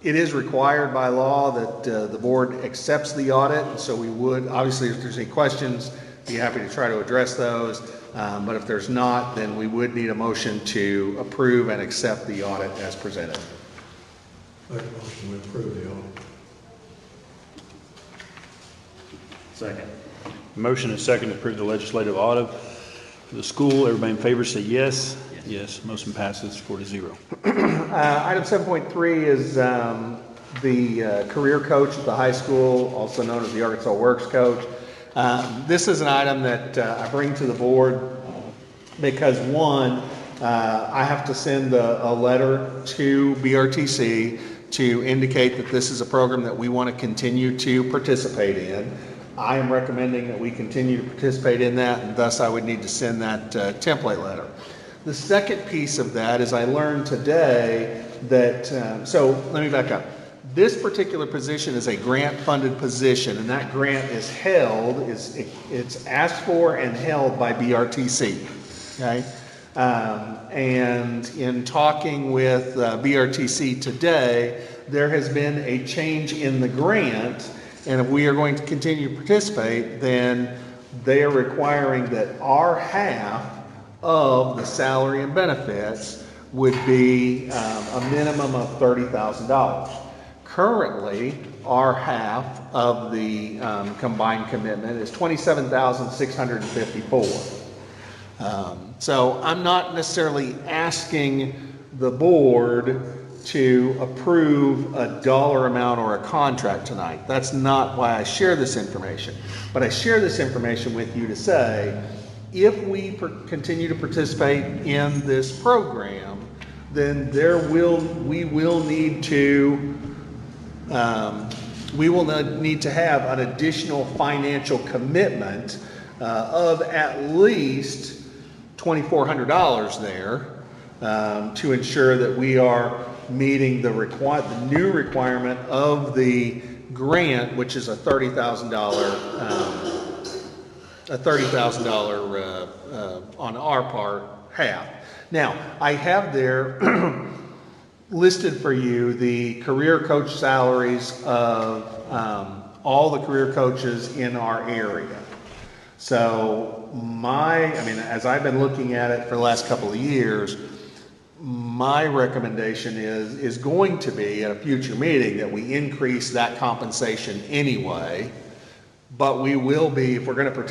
It is required by law that the board accepts the audit, so we would, obviously, if there's any questions, be happy to try to address those. But if there's not, then we would need a motion to approve and accept the audit as presented.
Make a motion to approve the audit.
Second.
Motion and second to approve the legislative audit for the school. Everybody in favor say yes.
Yes.
Yes. Motion passes 4-0.
Item 7.3 is the career coach at the high school, also known as the Arkansas Works coach. This is an item that I bring to the board because, one, I have to send a letter to BRTC to indicate that this is a program that we want to continue to participate in. I am recommending that we continue to participate in that, and thus I would need to send that template letter. The second piece of that is I learned today that, so let me back up. This particular position is a grant-funded position, and that grant is held, it's asked for and held by BRTC, okay? And in talking with BRTC today, there has been a change in the grant, and if we are going to continue to participate, then they are requiring that our half of the salary and benefits would be a minimum of $30,000. Currently, our half of the combined commitment is $27,654. So I'm not necessarily asking the board to approve a dollar amount or a contract tonight. That's not why I share this information. But I share this information with you to say, if we continue to participate in this program, then we will need to have an additional financial commitment of at least $2,400 there to ensure that we are meeting the new requirement of the grant, which is a $30,000 on our part half. Now, I have there listed for you the career coach salaries of all the career coaches in our area. So as I've been looking at it for the last couple of years, my recommendation is going to be at a future meeting that we increase that compensation anyway. But we will be, if we're going to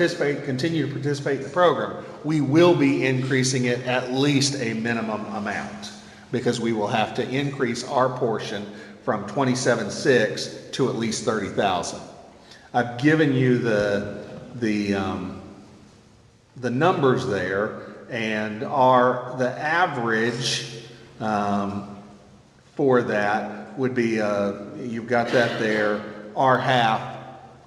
continue to participate in the program, we will be increasing it at least a minimum amount, because we will have to increase our portion from $27,600 to at least $30,000. I've given you the numbers there, and the average for that would be you've got that there. Our half.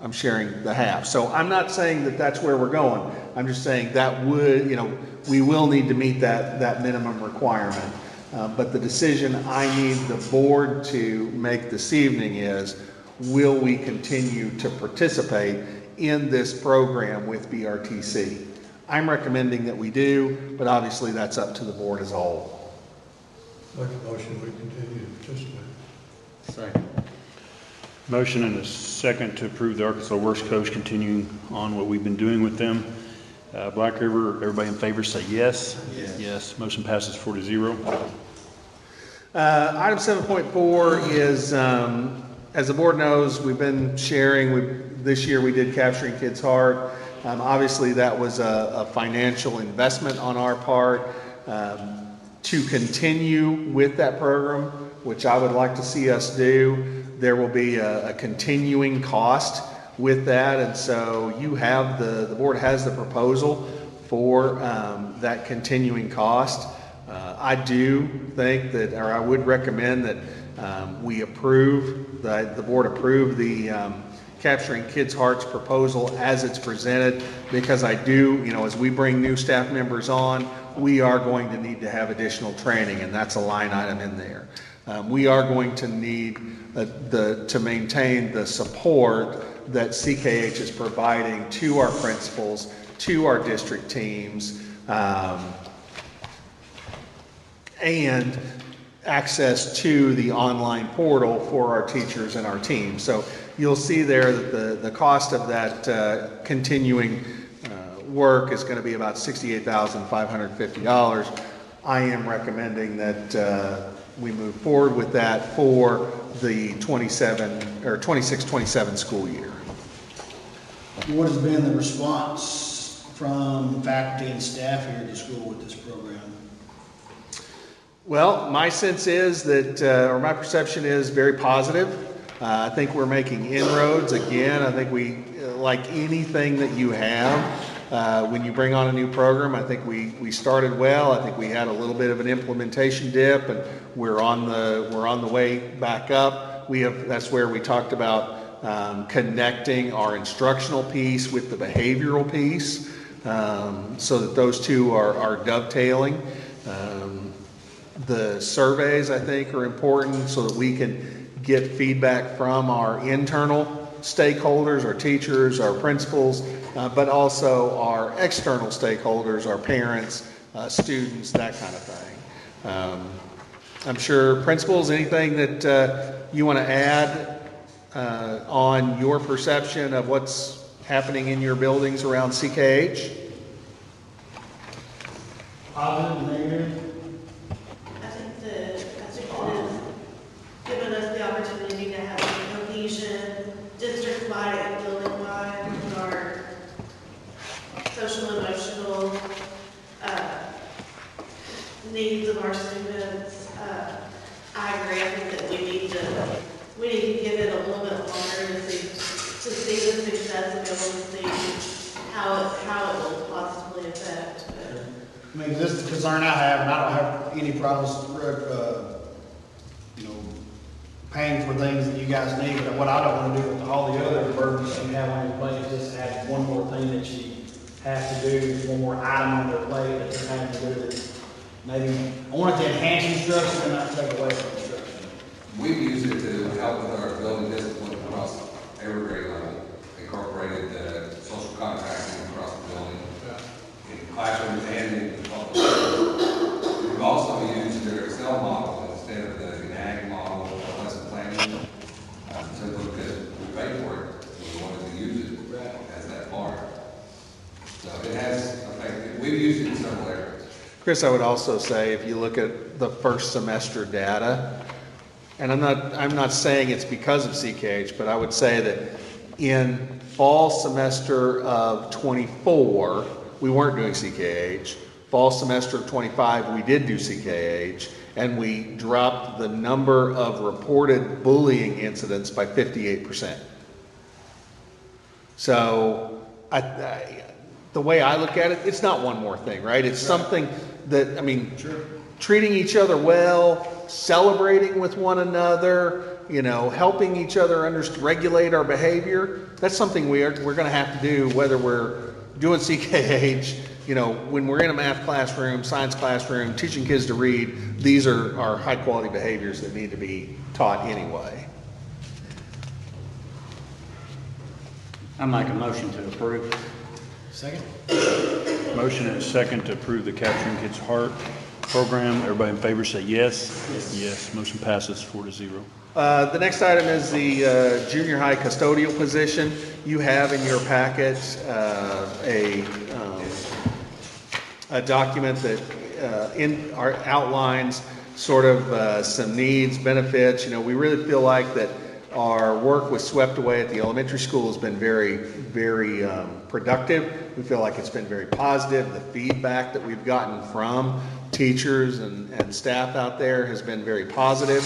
I'm sharing the half. So I'm not saying that that's where we're going. I'm just saying that we will need to meet that minimum requirement. But the decision I need the board to make this evening is, will we continue to participate in this program with BRTC? I'm recommending that we do, but obviously that's up to the board as a whole.
Make a motion, we continue to participate.
Second.
Motion and a second to approve the Arkansas Works coach continuing on what we've been doing with them. Black River, everybody in favor say yes.
Yes.
Yes. Motion passes 4-0.
Item 7.4 is, as the board knows, we've been sharing. This year we did Capturing Kids' Heart, Obviously, that was a financial investment on our part. To continue with that program, which I would like to see us do, there will be a continuing cost with that. And so you have the board has the proposal for that continuing cost. I do think that, or I would recommend that we approve, the board approve the Capturing Kids' Hearts proposal as it's presented, because I do, as we bring new staff members on, we are going to need to have additional training, and that's a line item in there. We are going to need to maintain the support that CKH is providing to our principals, to our district teams, and access to the online portal for our teachers and our teams. So you'll see there that the cost of that continuing work is going to be about $68,550. I am recommending that we move forward with that for the 26-27 school year.
What has been the response from faculty and staff here at the school with this program?
Well, my sense is that, or my perception is very positive. I think we're making inroads. Again, I think we, like anything that you have, when you bring on a new program, I think we started well. I think we had a little bit of an implementation dip, and we're on the way back up. That's where we talked about connecting our instructional piece with the behavioral piece, so that those two are dovetailing. The surveys, I think, are important so that we can get feedback from our internal stakeholders, our teachers, our principals, but also our external stakeholders, our parents, students, that kind of thing. I'm sure, principals, anything that you want to add on your perception of what's happening in your buildings around CKH?
Positive, negative?
I think it has given us the opportunity to have cohesion district-wide and building-wide with our social emotional needs of our students. I agree. I think that we need to give it a little bit longer to see the success and be able to see how it will positively affect.
I mean, this is the concern I have, and I don't have any problems, paying for things that you guys need, but what I don't want to do with all the other burdens you have on your plate is just add one more thing that you have to do, one more item on their plate that they're having to do. That maybe I want it to enhance instruction and not take away from instruction.
We've used it to help with our building discipline across every grade level, incorporated social contracting across the building, in classrooms and in the public. We've also used their Excel model instead of the ag model or lesson planning, simply because we paid for it, we wanted to use it as that part. So it has affected, we've used it in several areas.
Chris, I would also say, if you look at the first semester data, and I'm not saying it's because of CKH, but I would say that in fall semester of 24, we weren't doing CKH. Fall semester of 25, we did do CKH, and we dropped the number of reported bullying incidents by 58%. So the way I look at it, it's not one more thing, right? It's something that, treating each other well, celebrating with one another, helping each other regulate our behavior. That's something we're going to have to do, whether we're doing CKH, when we're in a math classroom, science classroom, teaching kids to read. These are our high quality behaviors that need to be taught anyway.
I make a motion to approve.
Second?
Motion and a second to approve the Capturing Kids' Heart program. Everybody in favor say yes. Yes. Motion passes 4-0.
The next item is the junior high custodial position. You have in your packet a document that outlines sort of some needs, benefits. We really feel like that our work with Swept Away at the elementary school has been very, very productive. We feel like it's been very positive. The feedback that we've gotten from teachers and staff out there has been very positive.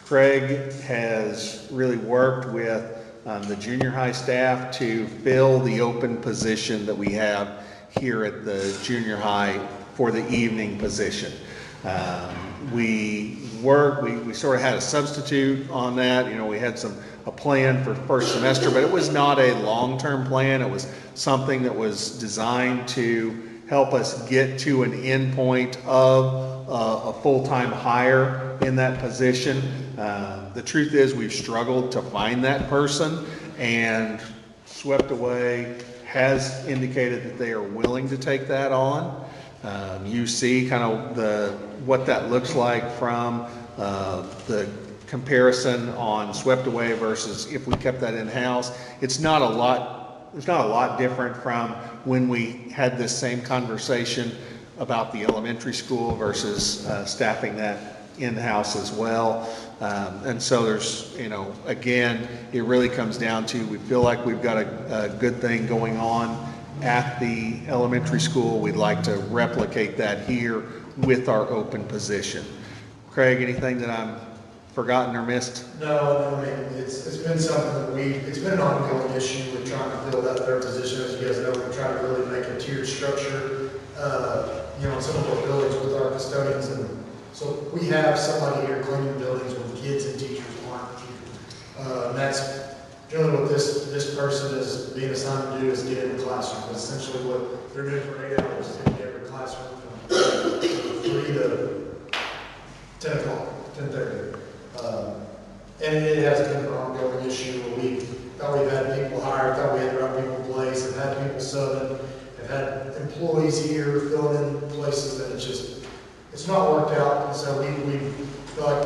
Craig has really worked with the junior high staff to fill the open position that we have here at the junior high for the evening position. We sort of had a substitute on that. You know, we had a plan for first semester, but it was not a long-term plan. It was something that was designed to help us get to an end point of a full-time hire in that position. The truth is we've struggled to find that person, and Swept Away has indicated that they are willing to take that on. You see kind of what that looks like from the comparison on Swept Away versus if we kept that in-house. It's not a lot different from when we had this same conversation about the elementary school versus staffing that in-house as well. And so there's, you know, again, it really comes down to, we feel like we've got a good thing going on at the elementary school. We'd like to replicate that here with our open position. Craig, anything that I'm forgotten or missed?
No, I mean, it's been something that it's been an ongoing issue with trying to fill that third position. As you guys know, we try to really make a tiered structure, in some of our buildings with our custodians. And so we have somebody here cleaning buildings when kids and teachers aren't here. And that's generally what this person is being assigned to do, is get in the classroom. That's essentially what they're doing for 8 hours, in every classroom from 3 to 10 o'clock, 10:30. And it has been an ongoing issue. We thought we've had people hired, thought we had the right people in place, have had people subbing, have had employees here filling in places, and it's not worked out. And so we feel like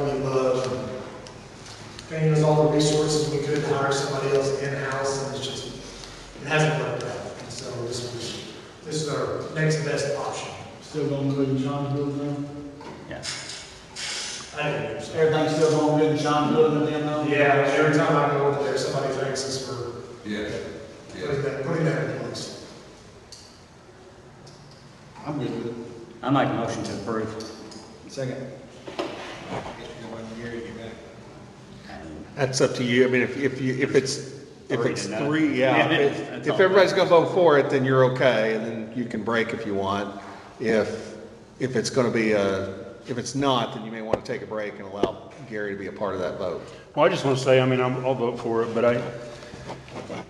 we've used all the resources we could to hire somebody else in-house, and it hasn't worked out. And so this is our next best option.
Still going good in Sean's building?
Yeah.
Everything's still going good in Sean's building with them though?
Yeah, every time I go over there, somebody thanks us for
Yeah.
putting that in place.
I'm good with it.
I make a motion to approve.
Second.
That's up to you. I mean, if it's
Three to none.
three, yeah.
That's
If
all.
everybody's gonna vote for it, then you're okay, and then you can break if you want. If it's gonna be if it's not, then you may want to take a break and allow Gary to be a part of that vote.
Well, I just want to say, I mean, I'll vote for it, but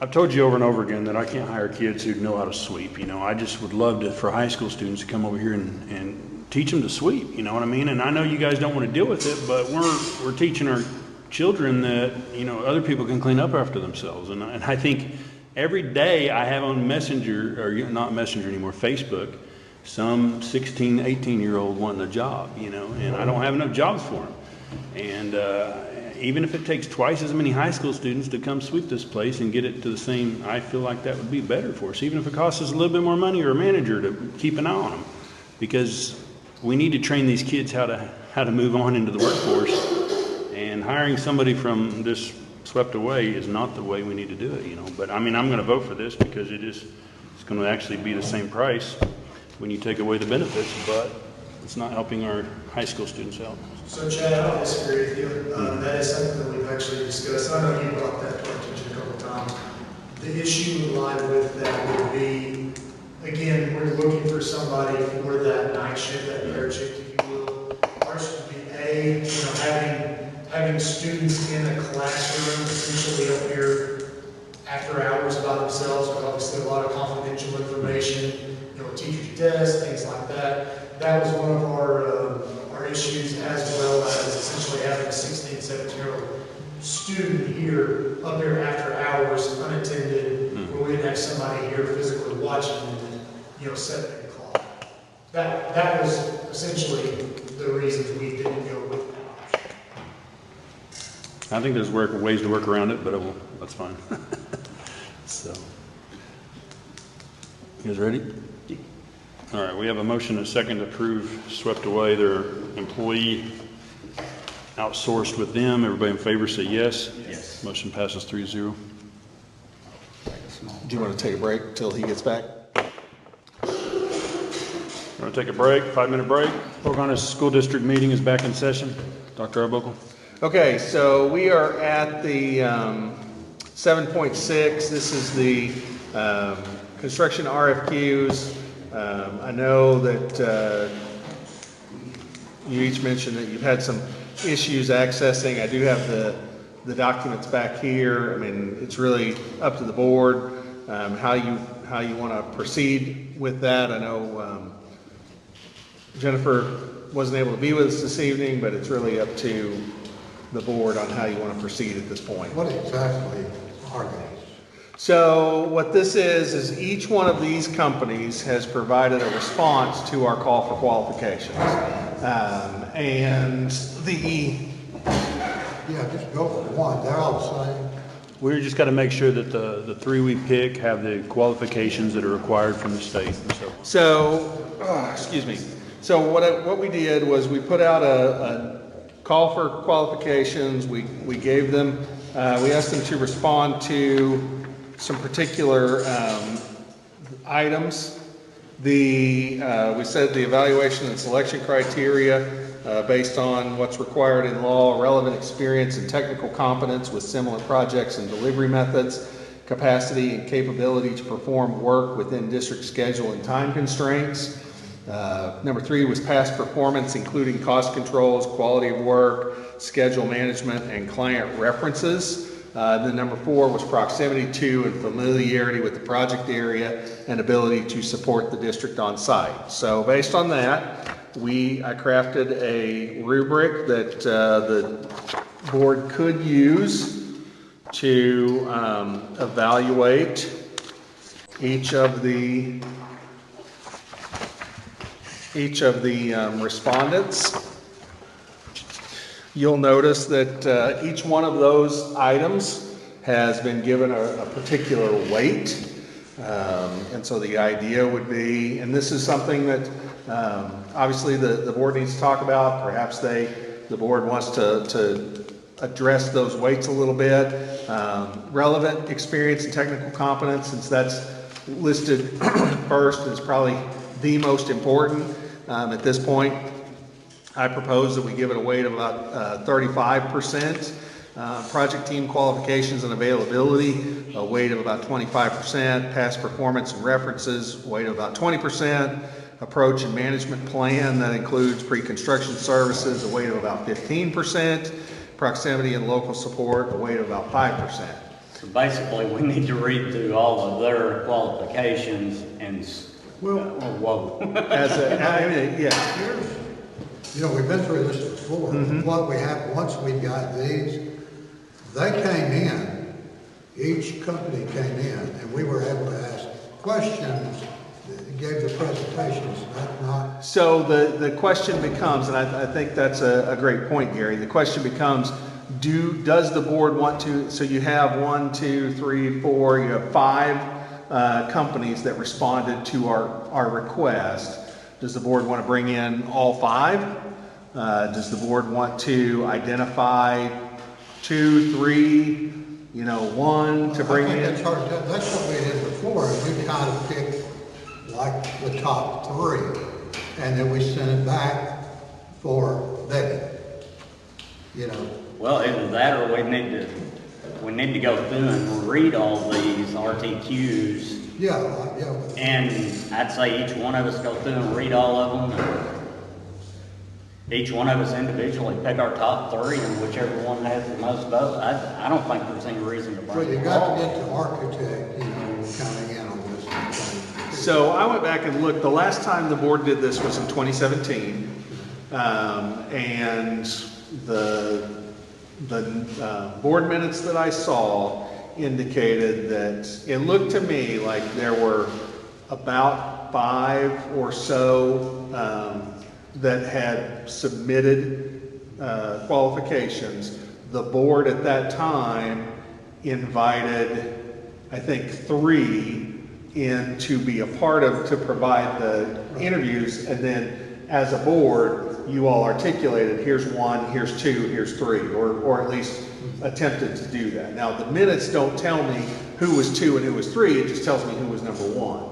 I've told you over and over again that I can't hire kids who know how to sweep. You know, I just would love for high school students to come over here and teach them to sweep. You know what I mean? And I know you guys don't want to deal with it, but we're teaching our children that, you know, other people can clean up after themselves. And I think every day I have on Messenger, or not Messenger anymore, Facebook, some 16, 18-year-old wanting a job, you know, and I don't have enough jobs for them. And even if it takes twice as many high school students to come sweep this place and get it to the same, I feel like that would be better for us, even if it costs us a little bit more money or a manager to keep an eye on them, because we need to train these kids how to move on into the workforce. And hiring somebody from this Swept Away is not the way we need to do it, you know. But I mean, I'm going to vote for this because it's going to actually be the same price when you take away the benefits, but it's not helping our high school students out.
So Chad, I don't disagree with you. That is something that we've actually discussed. I know you brought that to our attention a couple of times. The issue would lie with that would be, again, we're looking for somebody for that night shift, that third shift, if you will. Ours would be having students in a classroom essentially up here after hours by themselves, with obviously a lot of confidential information, teacher's desk, things like that. That was one of our issues, as well as essentially having a 16, 17-year-old student here, up here after hours, unattended, where we didn't have somebody here physically watching and, setting the clock. That was essentially the reasons we didn't go with that option.
I think there's ways to work around it, but that's fine. So, you guys ready? All right, we have a motion and a second to approve Swept Away, their employee outsourced with them. Everybody in favor say yes.
Yes.
Motion passes 3-0.
Do you want to take a break till he gets back?
We're going to take a break, 5-minute break. Pocahontas School District meeting is back in session. Dr. Arbuckle.
Okay, so we are at the 7.6. This is the construction RFQs. I know that you each mentioned that you've had some issues accessing. I do have the documents back here. I mean, it's really up to the board how you want to proceed with that. I know Jennifer wasn't able to be with us this evening, but it's really up to the board on how you want to proceed at this point.
What exactly are these?
So what this is each one of these companies has provided a response to our call for qualifications. And the...
Yeah, just go for one, they're all the same.
We just got to make sure that the three we pick have the qualifications that are required from the state.
Excuse me. So what we did was we put out a call for qualifications. We gave them, we asked them to respond to some particular items. We said the evaluation and selection criteria based on what's required in law, relevant experience and technical competence with similar projects and delivery methods, capacity and capability to perform work within district schedule and time constraints. Number 3 was past performance, including cost controls, quality of work, schedule management, and client references. Then number 4 was proximity to and familiarity with the project area and ability to support the district on site. So based on that, I crafted a rubric that the board could use to evaluate each of the respondents. You'll notice that each one of those items has been given a particular weight. And so the idea would be, and this is something that obviously the board needs to talk about. Perhaps the board wants to address those weights a little bit. Relevant experience and technical competence, since that's listed first, is probably the most important at this point. I propose that we give it a weight of about 35%. Project team qualifications and availability, a weight of about 25%. Past performance and references, weight of about 20%. Approach and management plan, that includes pre-construction services, a weight of about 15%. Proximity and local support, a weight of about 5%.
So basically, we need to read through all of their qualifications and, whoa.
Here's, we've been through this before. What we have, once we got these, they came in, each company came in, and we were able to ask questions, gave the presentations. That's not...
So the question becomes, and I think that's a great point, Gary. The question becomes, does the board want to, so you have 1, 2, 3, 4, you have 5 companies that responded to our request. Does the board want to bring in all 5? Does the board want to identify 2, 3, 1 to bring in?
That's hard. That's what we did before. We kind of picked like the top 3, and then we sent it back for vetting.
Well, either that or we need to go through and read all these RTQs.
Yeah.
And I'd say each one of us go through and read all of them. Each one of us individually pick our top 3, and whichever one has the most votes. I don't think there's any reason to
Well,
bring
you
them
got
all.
to get the architect, coming in on this thing.
So I went back and looked. The last time the board did this was in 2017. And the board minutes that I saw indicated that it looked to me like there were about 5 or so that had submitted qualifications. The board at that time invited, I think, 3 in to be a part of, to provide the interviews, and then as a board, you all articulated, here's 1, here's 2, here's 3, or at least attempted to do that. Now, the minutes don't tell me who was 2 and who was 3, it just tells me who was number 1.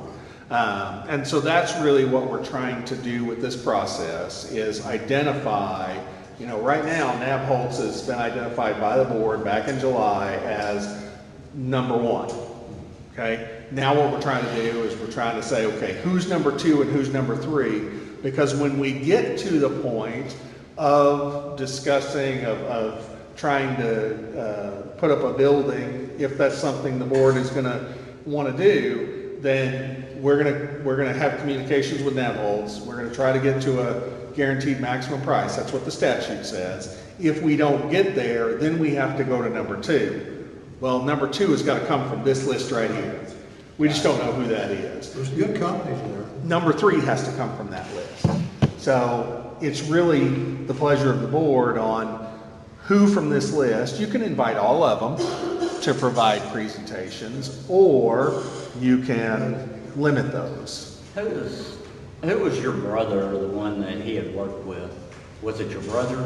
And so that's really what we're trying to do with this process, is identify, right now, Nabholz has been identified by the board back in July as number 1. Okay? Now what we're trying to do is we're trying to say, okay, who's number 2 and who's number 3? Because when we get to the point of discussing, of trying to put up a building, if that's something the board is going to want to do, then we're gonna have communications with Nabholz. We're gonna try to get to a guaranteed maximum price. That's what the statute says. If we don't get there, then we have to go to number 2. Well, number 2 has got to come from this list right here. We just don't know who that is.
There's good companies there.
Number 3 has to come from that list. So it's really the pleasure of the board on who from this list. You can invite all of them to provide presentations, or you can limit those.
Who was your brother, the one that he had worked with? Was it your brother?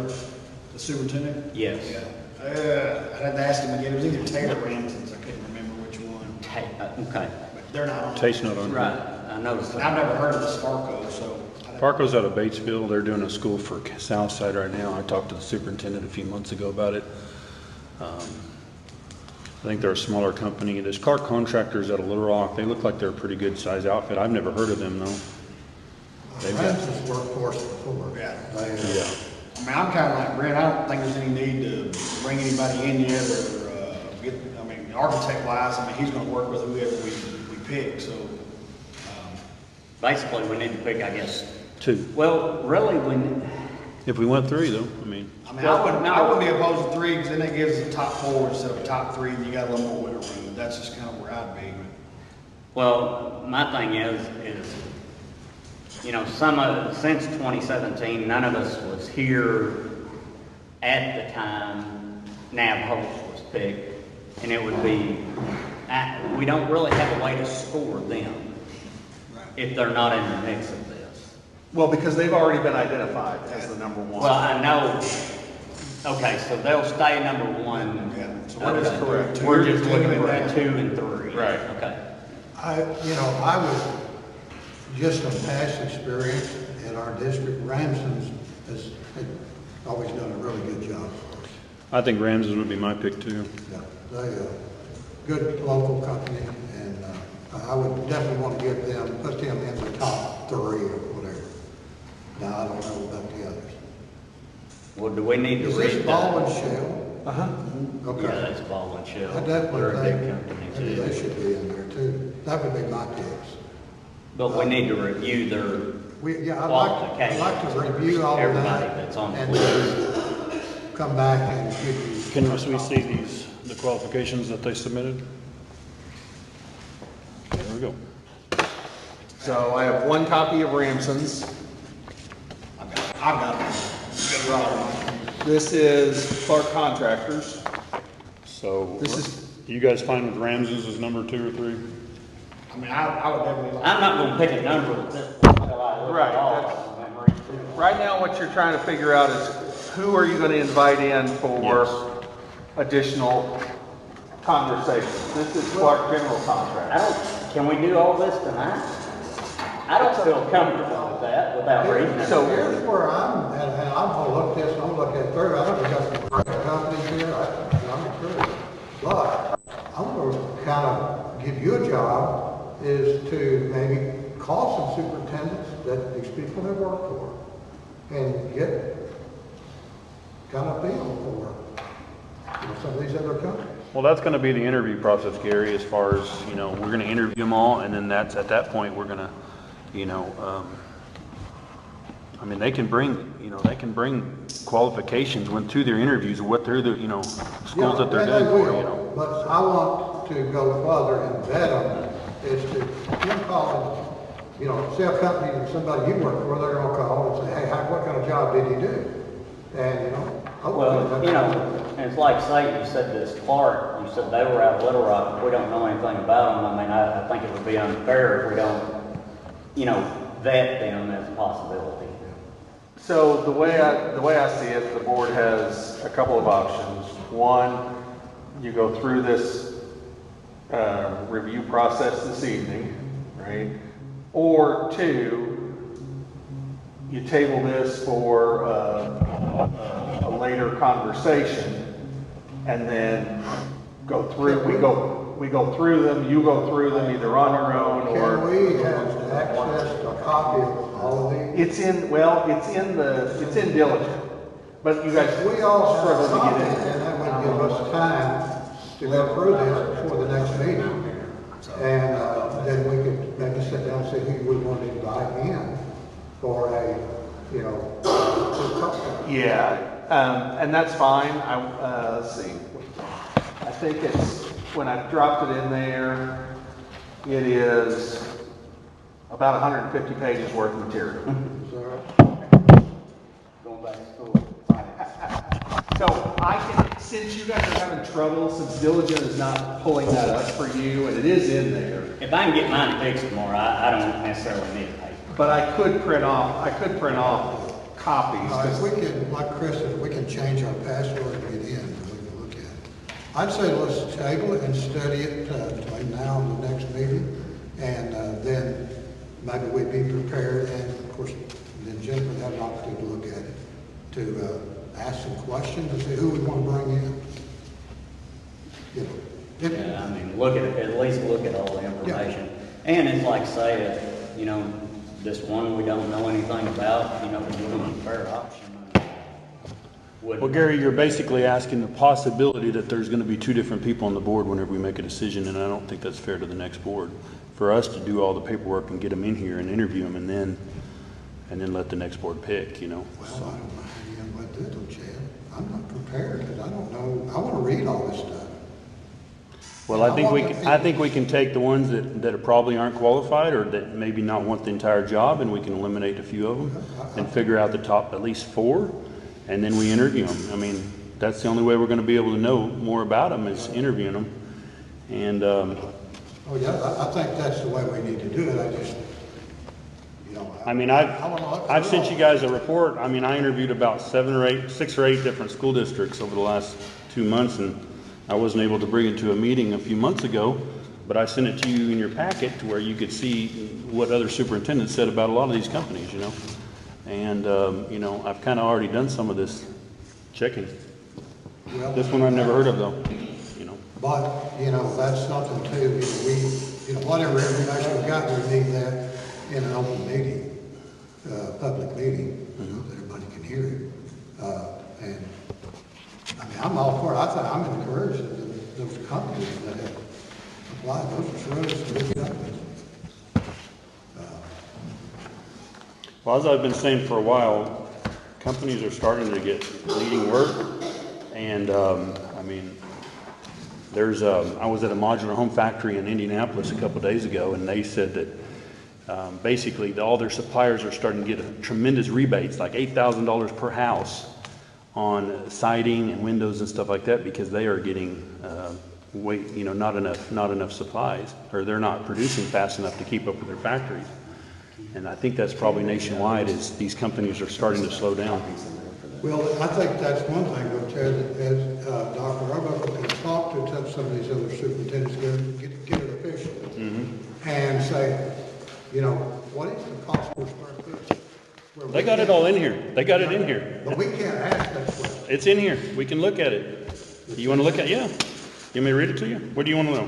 The superintendent?
Yes.
Yeah. I'd have to ask him again. It was either Taylor or Ramson's. I couldn't remember which one.
Okay.
But they're not on.
Tate's not on here.
Right, I noticed
And
that.
I've never heard of the Sparco, so.
Parco's out of Batesville. They're doing a school for Southside right now. I talked to the superintendent a few months ago about it. I think they're a smaller company. There's Clark Contractors out of Little Rock. They look like they're a pretty good size outfit. I've never heard of them though. They've got,
Ramsey's worked for us before.
Yeah.
yeah.
I mean, I'm kind of like Brent. I don't think there's any need to bring anybody in yet or architect wise, he's going to work with whoever we pick. So
Basically, we need to pick, I guess.
2.
Well, really, when,
If we went 3 though, I mean,
I wouldn't be opposed to 3 because then that gives us a top 4 instead of a top 3, and you got a little more wiggle room. That's just kind of where I'd be.
well, my thing is, since 2017, none of us was here at the time Nabholz was picked, and it would be, we don't really have a way to score them if they're not in the mix of this.
Well, because they've already been identified as the number 1.
Well, I know, okay, so they'll stay number 1.
Yeah, so
that is
Okay.
correct.
We're just looking at 2 and 3.
Right.
Okay.
I would, just from past experience in our district, Ramson's has always done a really good job for us.
I think Ramsey's would be my pick too.
Yeah, they, good local company, and I would definitely want to put them in the top 3 or whatever. Now, I don't know about the others.
Well, do we need to
Is
read
this
that?
Ball and Shell?
Uh-huh.
Okay.
Yeah, that's Ball and Shell.
I definitely
They're a big
think
company
maybe they
too.
should be in there too. That would be my picks.
But we need to review their
I'd like to review all of
everybody
that.
that's on the
and
list.
then come back and give you.
Can we see the qualifications that they submitted? There we go.
So I have 1 copy of Ramson's.
I've got it.
This is Clark Contractors.
So,
This is-
you guys fine with Ramsey's as number 2 or 3?
I would definitely like.
I'm not gonna pick a number at this point until I look
Right,
at all
that's-
of them and read through them.
Right now, what you're trying to figure out is who are you going to invite in for additional conversations? This is Clark General Contractors.
Can we do all this tonight? I don't feel comfortable with that without reading it.
So-
Here's where I'm, and I'm gonna look this, I'm gonna look it through, I know we got some great companies here, I'm sure. But I'm gonna kind of give you a job, is to maybe call some superintendents that these people have worked for, and get kind of feel for, some of these other companies.
Well, that's going to be the interview process, Gary, as far as, we're going to interview them all, and then at that point, we're going to, they can bring qualifications through their interviews, what they're schools that they're
Yeah,
doing
they
for,
will. But I want to go further and vet them, is to, them calling, say a company or somebody you work for, they're gonna call and say, hey, what kind of job did he do? And, hopefully.
Well, and it's like, say, you said this Clark, you said they were out of Little Rock, if we don't know anything about them, I think it would be unfair if we don't, vet them as a possibility.
So the way I see it, the board has a couple of options. One, you go through this review process this evening, right? Or two, you table this for a later conversation, and then go through. We go through them. You go through them either on your own or.
Can we have access to a copy of all of these?
It's in diligent, but you guys.
We all
struggle
struggle
to
to
get
get
in.
and that would give us time to go through this before the next meeting. And then we could maybe sit down and see who we want to invite in for a,
Yeah, and that's fine. Let's see. I think it's, when I dropped it in there, it is about 150 pages worth of material.
Going back to school.
So I can, since you guys are having trouble, since Diligent is not pulling that up for you, and it is in there,
If I can get mine fixed tomorrow, I don't necessarily need the paper.
but I could print off copies.
If we can, like Chris said, we can change our password and get in, and we can look at it. I'd say let's table it and study it between now and the next meeting, and then maybe we'd be prepared, and of course, then Jennifer would have an opportunity to look at it, to ask some questions and see who we want to bring in.
Yeah, I mean, at least look at all the information. And it's like say, this one we don't know anything about, give them a fair option.
Well, Gary, you're basically asking the possibility that there's going to be two different people on the board whenever we make a decision, and I don't think that's fair to the next board. For us to do all the paperwork and get them in here and interview them, and then let the next board pick,
Well, I don't know how you're going to do it, though, Chad. I'm not prepared, because I don't know, I want to read all this stuff.
Well, I think we can take the ones that probably aren't qualified or that maybe not want the entire job, and we can eliminate a few of them and figure out the top at least 4, and then we interview them. I mean, that's the only way we're going to be able to know more about them is interviewing them. And
Oh, yeah, I think that's the way we need to do it. I just,
I mean, I've sent you guys a report. I mean, I interviewed about 6 or 8 different school districts over the last 2 months, and I wasn't able to bring it to a meeting a few months ago, but I sent it to you in your packet to where you could see what other superintendents said about a lot of these companies, And, I've kind of already done some of this checking.
well.
This one I've never heard of, though,
But, that's something too, whatever information we got, we need that in an open meeting, public meeting, that everybody can hear it. And, I mean, I'm all for it. I'm encouraged that those companies that have applied, those are really some good companies.
Well, as I've been saying for a while, companies are starting to get leading work, and, I was at a modular home factory in Indianapolis a couple of days ago, and they said that basically all their suppliers are starting to get tremendous rebates, like $8,000 per house on siding and windows and stuff like that, because they are getting not enough supplies, or they're not producing fast enough to keep up with their factories. And I think that's probably nationwide, is these companies are starting to slow down.
Well, I think that's one thing, though, Ted, as Dr. Arbuckle can talk to some of these other superintendents, get it official, and say, what is the cost per square foot?
They got it all in here. They got it in here.
But we can't ask that question.
It's in here. We can look at it. You want to look at it? Yeah. You want me to read it to you? What do you want to know?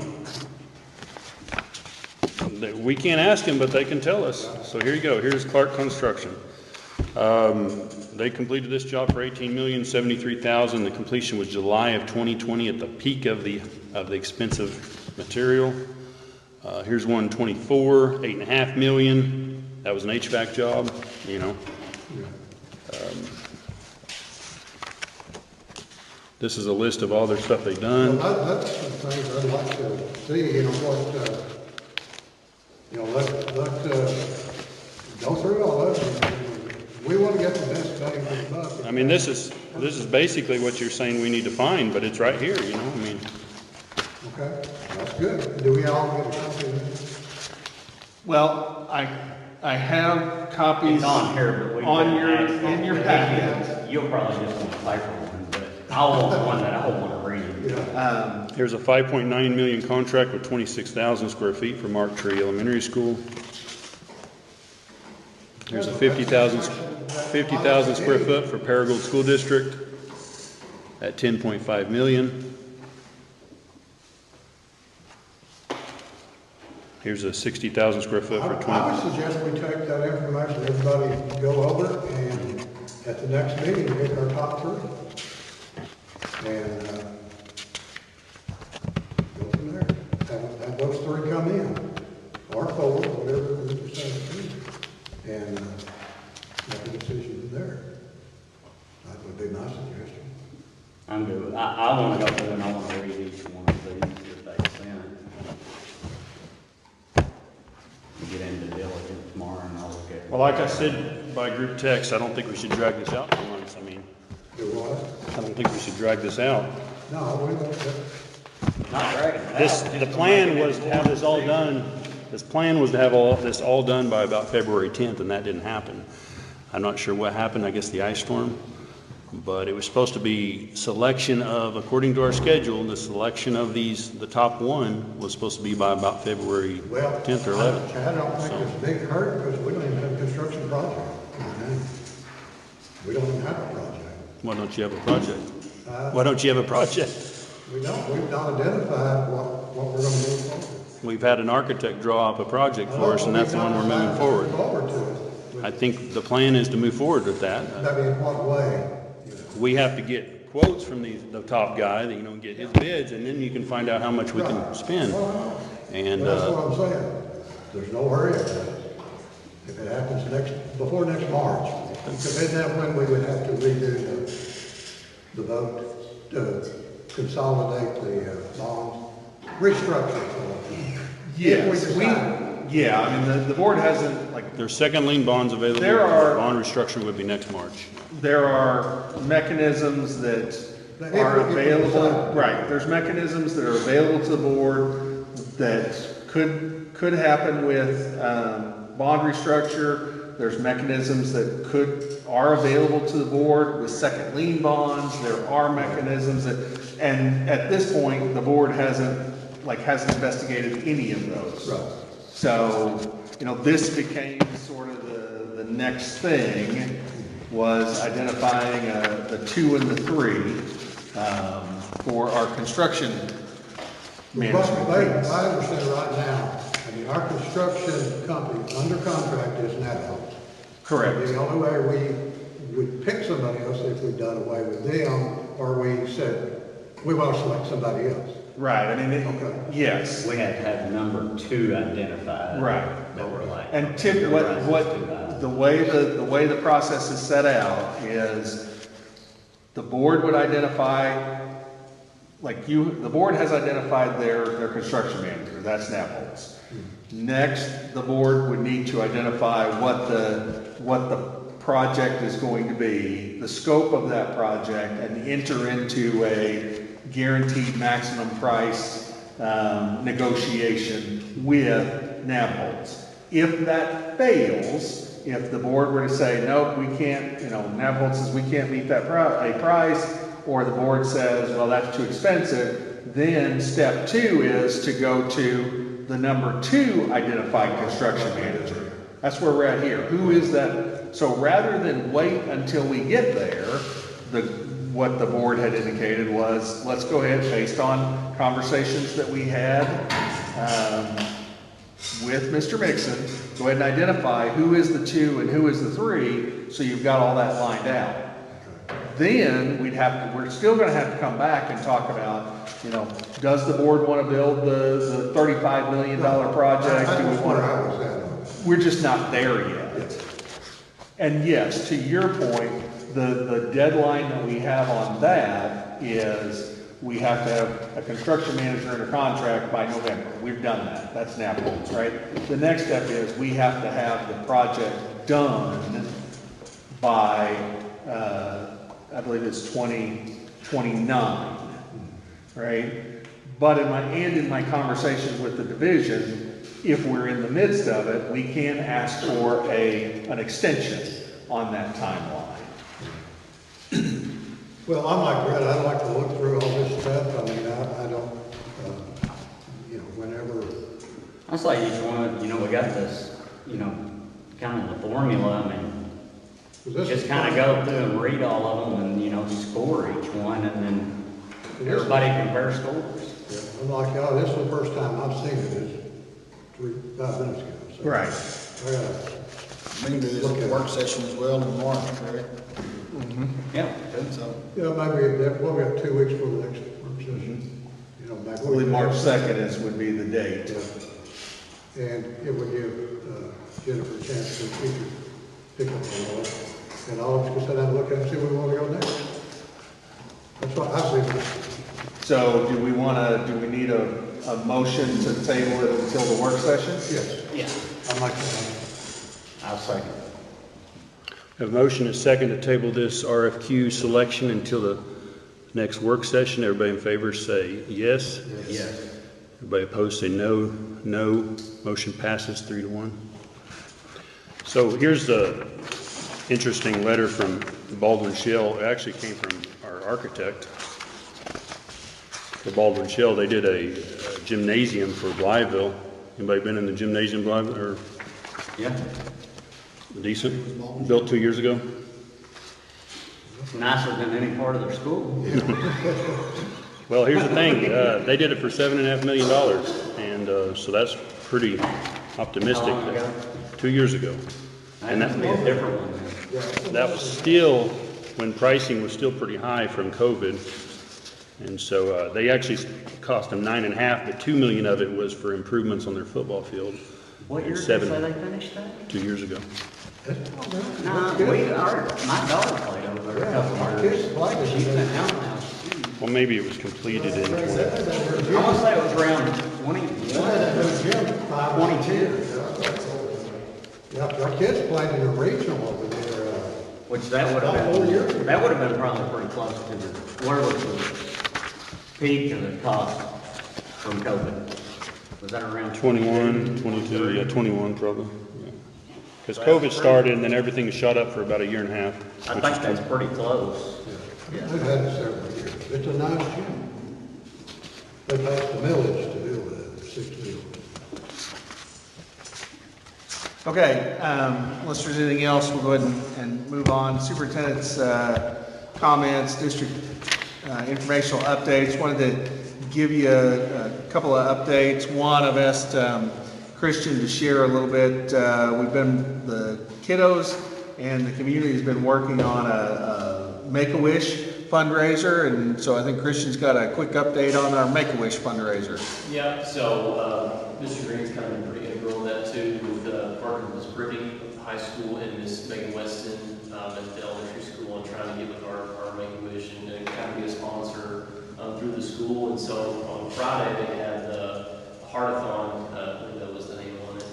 We can't ask them, but they can tell us. So here you go. Here's Clark Construction. They completed this job for $18,073,000. The completion was July of 2020 at the peak of the expensive material. Here's 124, $8.5 million. That was an HVAC job, This is a list of all their stuff they've done.
Well, that's some things I'd like to see, go through all that. We want to get the best bang for the buck.
I mean, this is basically what you're saying we need to find, but it's right here,
Okay, that's good. Do we all get a copy of this?
Well, I have copies.
It's on here, but we.
On
couldn't
in your
access
packet.
it. You'll probably just want a paper one, but I want one that I want to read.
Here's a 5.9 million contract with 26,000 square feet for Mark Tree Elementary School. Here's a 50,000 square foot for Paragould School District at 10.5 million. Here's a 60,000 square foot for 20.
I would suggest we take that information, everybody go over, and at the next meeting, pick our top three. And, go from there. Have those three come in, or four, whatever we decide to do. And, make a decision from there. That would be my suggestion.
I'm good. I want to go through and I want to read each one of these that they sent. We'll get into diligence tomorrow and I'll look at it.
Well, like I said by group text, I don't think we should drag this out for months. I mean,
Do what?
I don't think we should drag this out.
No, we won't.
Not dragging it out.
The plan was to have this all done, this plan was to have all this all done by about February 10th, and that didn't happen. I'm not sure what happened, I guess the ice storm, but it was supposed to be selection of, according to our schedule, the selection of these, the top one was supposed to be by about February
Well,
10th or 11th.
I don't think it's a big hurt because we don't even have a construction project. Okay? We don't even have a project.
Why don't you have a project? Why don't you have a project?
We don't, we've not identified what we're gonna move forward.
We've had an architect draw up a project for us, and that's the one we're moving forward.
Forward to it.
I think the plan is to move forward with that.
I mean, in what way?
We have to get quotes from the top guy, that, you know, get his bids, and then you can find out how much we can spend. And,
Well, that's what I'm saying. There's no hurry about it. If it happens before next March, because isn't that when we would have to redo the vote to consolidate the bonds, restructure?
Yes,
If we decide.
yeah, I mean, the board hasn't, like,
there's second lien bonds available.
There are-
Bond restructuring would be next March.
there are mechanisms that are available, right, there's mechanisms that are available to the board that could happen with, bond restructure. There's mechanisms that are available to the board with second lien bonds. There are mechanisms that, and at this point, the board hasn't investigated any of those.
Right.
So, you know, this became sort of the next thing, was identifying the 2 and the 3 for our construction management.
But I understand right now, I mean, our construction company under contract is NetHealth.
Correct.
The only way we would pick somebody else if we'd done away with them, or we said, we want to select somebody else.
Right, I mean,
Okay.
yes.
We had to have number 2 identified.
Right.
That were like.
And the way the process is set out is the board would identify, the board has identified their construction manager, that's Naples. Next, the board would need to identify what the project is going to be, the scope of that project, and enter into a guaranteed maximum price negotiation with Nabholz. If that fails, if the board were to say, nope, we can't, Nabholz says we can't meet that price, or the board says, well, that's too expensive, then step 2 is to go to the number 2 identified construction manager. That's where we're at here. Who is that? So rather than wait until we get there, what the board had indicated was, let's go ahead, based on conversations that we had with Mr. Mixon, go ahead and identify who is the 2 and who is the 3, so you've got all that lined out. Then we're still gonna have to come back and talk about, does the board want to build the $35 million project? Do we want to? We're just not there yet. And yes, to your point, the deadline that we have on that is we have to have a construction manager under contract by November. We've done that. That's Naples, right? The next step is we have to have the project done by, I believe it's 2029, right? But in my conversations with the division, if we're in the midst of it, we can ask for an extension on that timeline.
Well, I'm like Brett, I like to look through all this stuff. I mean, I don't, whenever,
That's like each one, we got this, kind of the formula, I mean, just kind of go through and read all of them and, score each one and then everybody compare scores.
yeah, I'm like, oh, this is the first time I've seen it, it's 5 minutes ago. So
Right.
I gotta
We can do this at the work session as well in March, right?
Yeah.
So,
Yeah, maybe, we'll have 2 weeks for the next work session. Maybe.
I believe March 2nd would be the date.
Yeah. And it would give Jennifer a chance to pick up on it. And all of us can sit down and look at it and see where we want to go next. That's what I see.
So do we need a motion to table it until the work session?
Yes,
Yeah.
I like that.
I'll second.
A motion is second to table this RFQ selection until the next work session. Everybody in favor say yes.
Yes.
Everybody opposed say no. No. Motion passes 3-1. So here's the interesting letter from Baldwin Shell. It actually came from our architect for Baldwin Shell. They did a gymnasium for Blytheville. Anybody been in the gymnasium Blytheville? Or
Yeah.
decent? Built 2 years ago?
Nicer than any part of their school.
Well, here's the thing, they did it for $7.5 million, and so that's pretty optimistic.
How long ago?
2 years ago.
And that would be a different one then.
That was still, when pricing was still pretty high from COVID. And so they actually cost them 9.5, but 2 million of it was for improvements on their football field.
What year
And
did
seven-
they say they finished that?
2 years ago.
No, my daughter played over there a couple of years.
Kids play it.
She's been down now.
Well, maybe it was completed in 20.
I want to say it was around 21, 22,
Yeah, our kids played in a regional over there.
which that would have
About 4 years ago.
been, that would have been probably pretty close to where was the peak of the cost from COVID? Was that around
21, 22, yeah, 21 probably. Because COVID started and then everything shot up for about a year and a half.
I
which
think
is
that's pretty close.
We've had it several years. It's a nice gym. They passed the millage to do with it, 6 million.
Okay, unless there's anything else, we'll go ahead and move on. Superintendent's comments, district informational updates. Wanted to give you a couple of updates. One, I've asked Christian to share a little bit. The kiddos and the community has been working on a Make-A-Wish fundraiser, and so I think Christian's got a quick update on our Make-A-Wish fundraiser.
Yeah, so Mr. Green's kind of been pretty integral in that too, with partnering with Ms. Brittany at the high school and Ms. Megan Weston at the elementary school, and trying to get with our Make-A-Wish and kind of be a sponsor through the school. And so on Friday, they had the Heartathon, I think that was the name on it,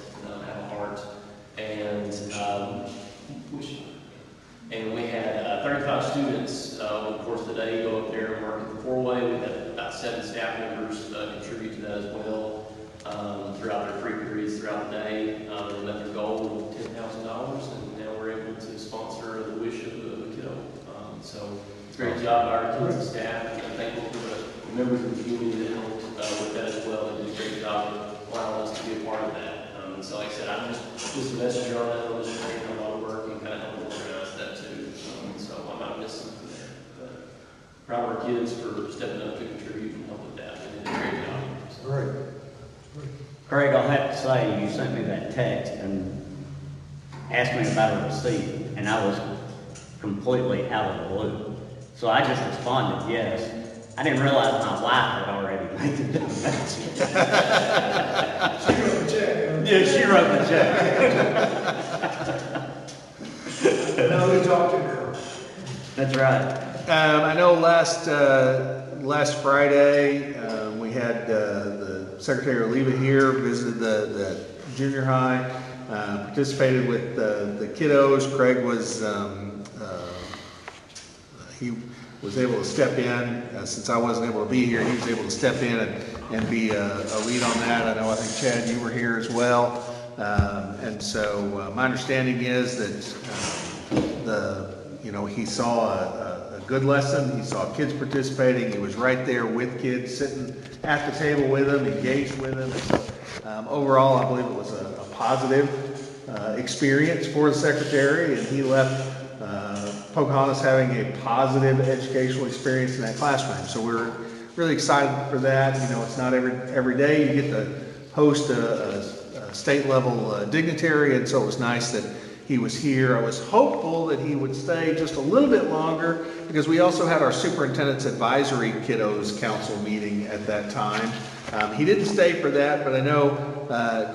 Have a Heart. And we had 35 students over the course of the day go up there and work at the four-way. We had about 7 staff members contribute to that as well throughout their free periods throughout the day. They met their goal of $10,000, and now we're able to sponsor the wish of a kiddo. So it's a great job by our kids and staff, and I'm thankful for the members of the community that helped with that as well. They did a great job of allowing us to be a part of that. And so like I said, I'm just a messenger on that. I'm just doing a lot of work and kind of helping organize that too. So I might miss something there. But proud of our kids for stepping up to contribute and help with that. They did a great job. So.
All right.
Craig, I'll have to say, you sent me that text and asked me about a receipt, and I was completely out of the loop. So I just responded, yes. I didn't realize my wife had already made the donation.
She wrote the check.
Yeah, she wrote the check.
Now we talk to her.
That's right.
I know last Friday, we had the Secretary Oliva here, visited the junior high, participated with the kiddos. Craig he was able to step in, since I wasn't able to be here, he was able to step in and and be a lead on that. I know, I think Chad, you were here as well. And so my understanding is that he saw a good lesson. He saw kids participating. He was right there with kids, sitting at the table with them, engaged with them. And so, overall, I believe it was a positive experience for the secretary, and he left Pocahontas having a positive educational experience in that classroom. So we're really excited for that. It's not every day you get to host a state level dignitary, and so it was nice that he was here. I was hopeful that he would stay just a little bit longer, because we also had our Superintendent's Advisory Kiddos Council meeting at that time. He didn't stay for that, but I know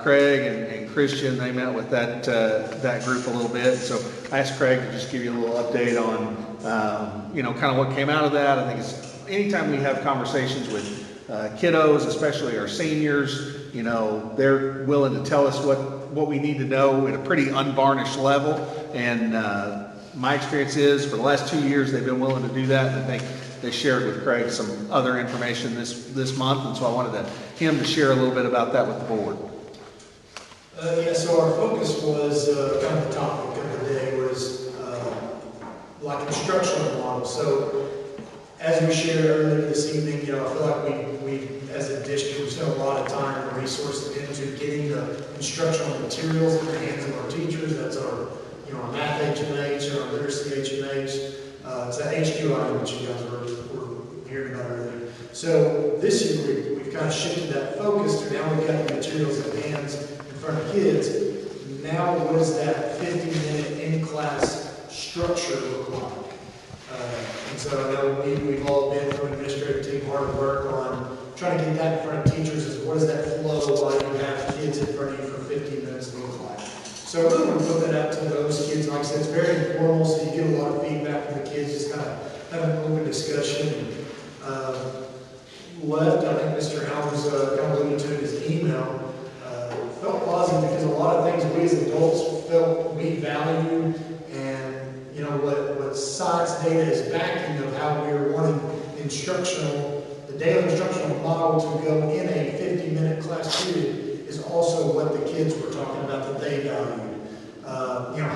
Craig and Christian, they met with that group a little bit. So I asked Craig to just give you a little update on, kind of what came out of that. I think it's anytime we have conversations with kiddos, especially our seniors, they're willing to tell us what we need to know at a pretty unvarnished level. And my experience is for the last 2 years, they've been willing to do that. And I think they shared with Craig some other information this month. And so I wanted him to share a little bit about that with the board.
So our focus was, kind of the topic of the day was like instructional models. So as we shared earlier this evening, I feel like we as a district, we spent a lot of time and resources into getting the instructional materials in the hands of our teachers. That's our, our math HMH, our literacy HMH. It's that HQ item that you guys were hearing about earlier. So this year we've kind of shifted that focus to now we've got the materials in the hands in front of kids. Now what does that 50-minute in-class structure look like? And so I know we've all been from an administrative team hard at work on trying to get that in front of teachers. Is what does that flow while you have kids in front of you for 15 minutes look like? So I really want to put that out to those kids. Like I said, it's very informal, so you get a lot of feedback from the kids, just kind of have an open discussion. Left, I think Mr. Helms kind of alluded to in his email, felt positive because a lot of things we as adults felt we value, and what science data is backing of how we're wanting the daily instructional model to go in a 50-minute class period is also what the kids were talking about that they value.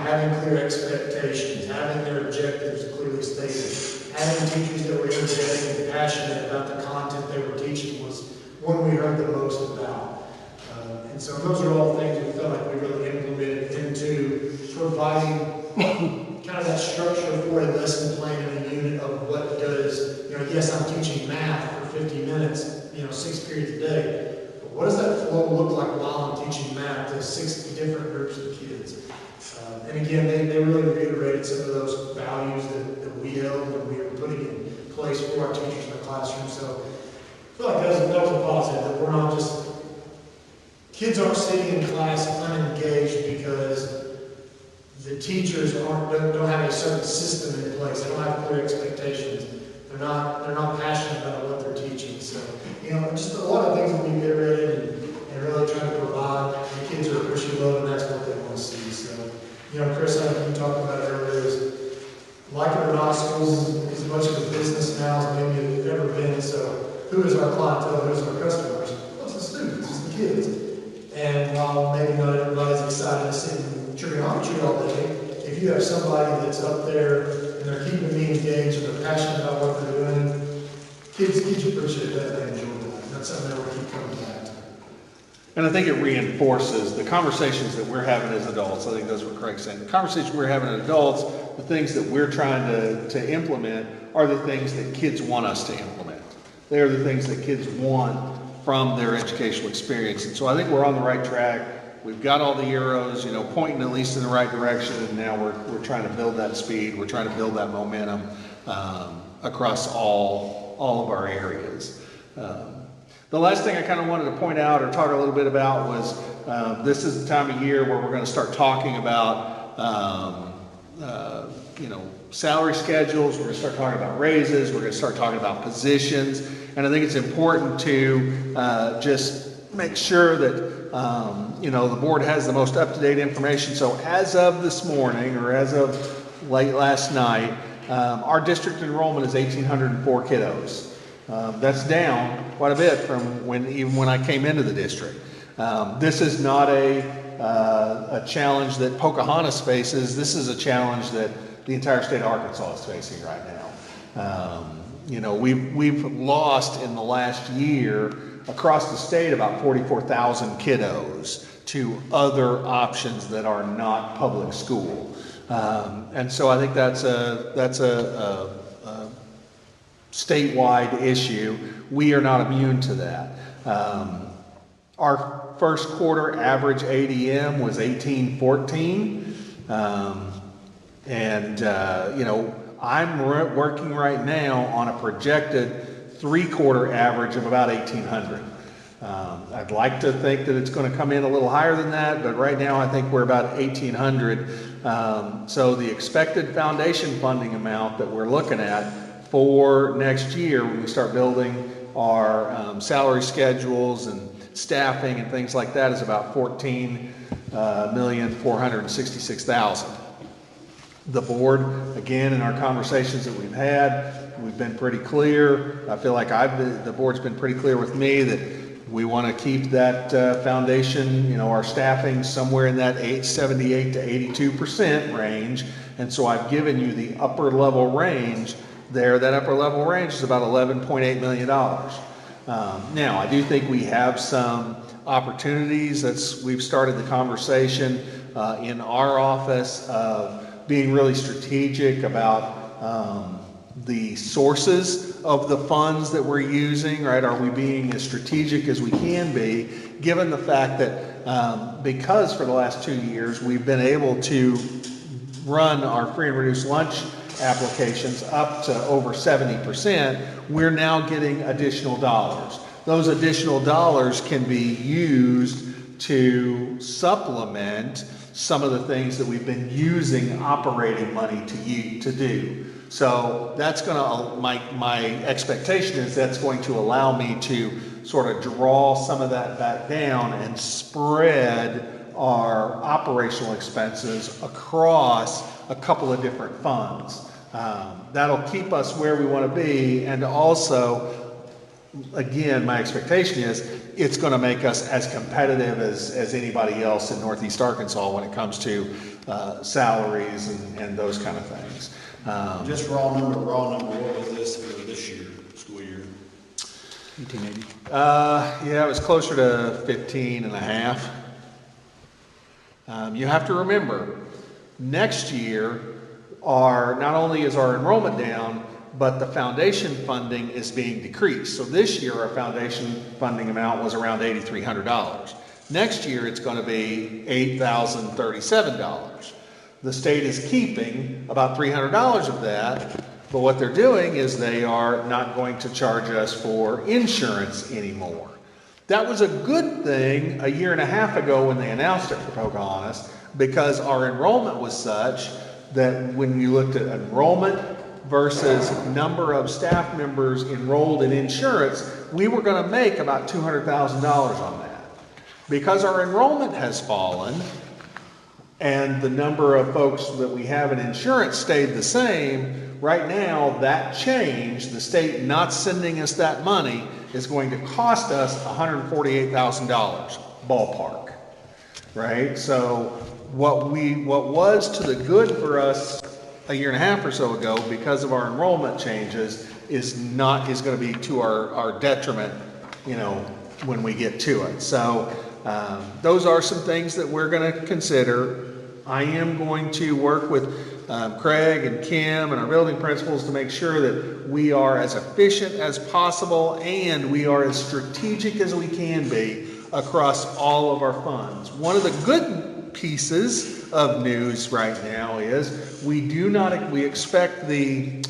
Having clear expectations, having their objectives clearly stated, having teachers that were energetic and passionate about the content they were teaching was one we heard the most about. And so those are all things we felt like we really implemented into providing kind of that structure for a lesson plan and a unit of what does, yes, I'm teaching math for 50 minutes, 6 periods a day, but what does that flow look like while I'm teaching math to 60 different groups of kids? And again, they really reiterated some of those values that we held and we were putting in place for our teachers in the classroom. So I feel like that was a positive, that we're not just, kids aren't sitting in class unengaged because the teachers don't have a certain system in place. They don't have clear expectations. They're not passionate about what they're teaching. So, just a lot of things that we iterated and really trying to provide. The kids are appreciative, and that's what they want to see. So, Chris, I think you talked about it earlier, is like it or not, schools is as much of a business now as maybe it's ever been. So, who is our clientele? Who is our customers? Well, it's the students, it's the kids. And while maybe not everybody's excited to sit in trigonometry all day, if you have somebody that's up there and they're keeping me engaged and they're passionate about what they're doing, kids appreciate that, they enjoy that. That's something that we'll keep coming back to.
And I think it reinforces the conversations that we're having as adults. I think that's what Craig's saying. The conversations we're having as adults, the things that we're trying to implement are the things that kids want us to implement. They are the things that kids want from their educational experience. And so I think we're on the right track. We've got all the arrows, pointing at least in the right direction, and now we're trying to build that speed. We're trying to build that momentum across all of our areas. The last thing I kind of wanted to point out or talk a little bit about was this is the time of year where we're going to start talking about salary schedules. We're going to start talking about raises. We're going to start talking about positions. And I think it's important to just make sure that the board has the most up-to-date information. So as of this morning, or as of late last night, our district enrollment is 1,804 kiddos. That's down quite a bit from even when I came into the district. This is not a challenge that Pocahontas faces. This is a challenge that the entire state of Arkansas is facing right now. You know, we've lost in the last year across the state about 44,000 kiddos to other options that are not public school. And so I think that's a statewide issue. We are not immune to that. Our first quarter average ADM was 1814. You know, I'm working right now on a projected 3-quarter average of about 1,800. I'd like to think that it's going to come in a little higher than that, but right now I think we're about 1,800. So the expected foundation funding amount that we're looking at for next year when we start building our salary schedules and staffing and things like that is about $14,466,000. The board, again, in our conversations that we've had, we've been pretty clear. I feel like the board's been pretty clear with me that we want to keep that foundation, you know, our staffing somewhere in that 78 to 82% range. And so I've given you the upper level range there. That upper level range is about $11.8 million. Now, I do think we have some opportunities. We've started the conversation in our office of being really strategic about the sources of the funds that we're using, right? Are we being as strategic as we can be, given the fact that because for the last 2 years we've been able to run our free and reduced lunch applications up to over 70%, we're now getting additional dollars. Those additional dollars can be used to supplement some of the things that we've been using operating money to do. So that's going to, my expectation is that's going to allow me to sort of draw some of that back down and spread our operational expenses across a couple of different funds. That'll keep us where we want to be, and also, again, my expectation is it's going to make us as competitive as anybody else in Northeast Arkansas when it comes to salaries and those kind of things.
Just raw number, what was this for this year, school year?
1880. Yeah, it was closer to 15 and a half. You have to remember, next year, not only is our enrollment down, but the foundation funding is being decreased. So this year, our foundation funding amount was around $8,300. Next year, it's going to be $8,037. The state is keeping about $300 of that, but what they're doing is they are not going to charge us for insurance anymore. That was a good thing a year and a half ago when they announced it for Pocahontas, because our enrollment was such that when you looked at enrollment versus number of staff members enrolled in insurance, we were going to make about $200,000 on that. Because our enrollment has fallen and the number of folks that we have in insurance stayed the same, right now that change, the state not sending us that money, is going to cost us $148,000 ballpark, right? So what was to the good for us a year and a half or so ago because of our enrollment changes is going to be to our detriment, you know, when we get to it. So those are some things that we're going to consider. I am going to work with Craig and Kim and our building principals to make sure that we are as efficient as possible and we are as strategic as we can be across all of our funds. One of the good pieces of news right now is we expect we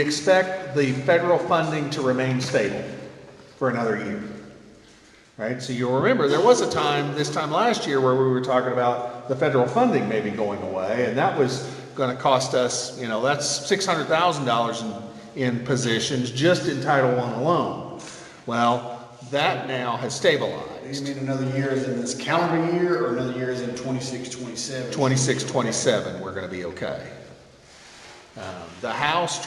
expect the federal funding to remain stable for another year. Right? So you'll remember there was a time this time last year where we were talking about the federal funding maybe going away, and that was going to cost us, you know, that's $600,000 in positions just in Title I alone. Well, that now has stabilized.
You mean another year is in this calendar year, or another year is in 26, 27?
26, 27, we're going to be okay. In the House's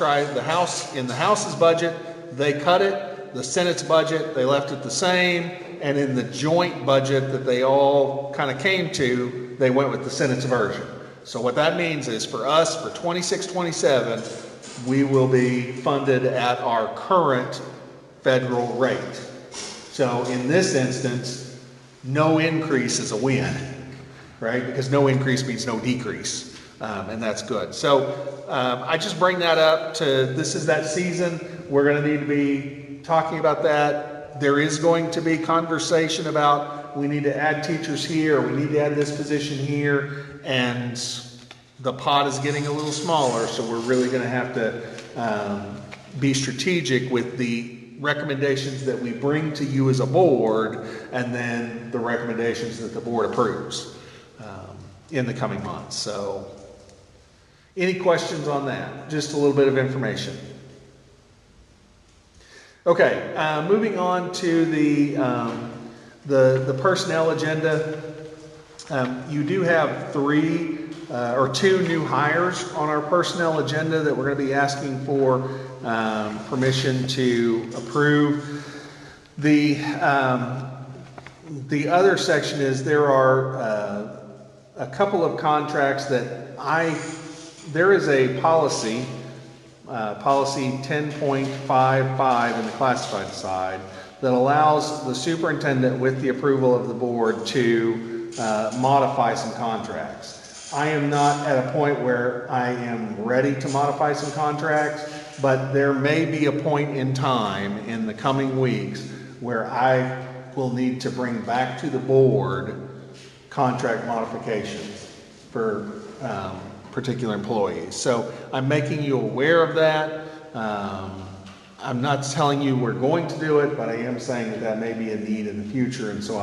budget, they cut it. The Senate's budget, they left it the same. And in the joint budget that they all kind of came to, they went with the Senate's version. So what that means is for us, for 26-27, we will be funded at our current federal rate. So in this instance, no increase is a win, right? Because no increase means no decrease, and that's good. So I just bring that up to, this is that season. We're going to need to be talking about that. There is going to be conversation about we need to add teachers here, we need to add this position here, and the pot is getting a little smaller, so we're really going to have to be strategic with the recommendations that we bring to you as a board, and then the recommendations that the board approves in the coming months. So, any questions on that? Just a little bit of information. Okay, moving on to the personnel agenda. You do have two new hires on our personnel agenda that we're going to be asking for permission to approve. The other section is there are a couple of contracts that there is a policy 10.55 in the classified side that allows the superintendent with the approval of the board to modify some contracts. I am not at a point where I am ready to modify some contracts, but there may be a point in time in the coming weeks where I will need to bring back to the board contract modifications for particular employees. So I'm making you aware of that. I'm not telling you we're going to do it, but I am saying that may be a need in the future, and so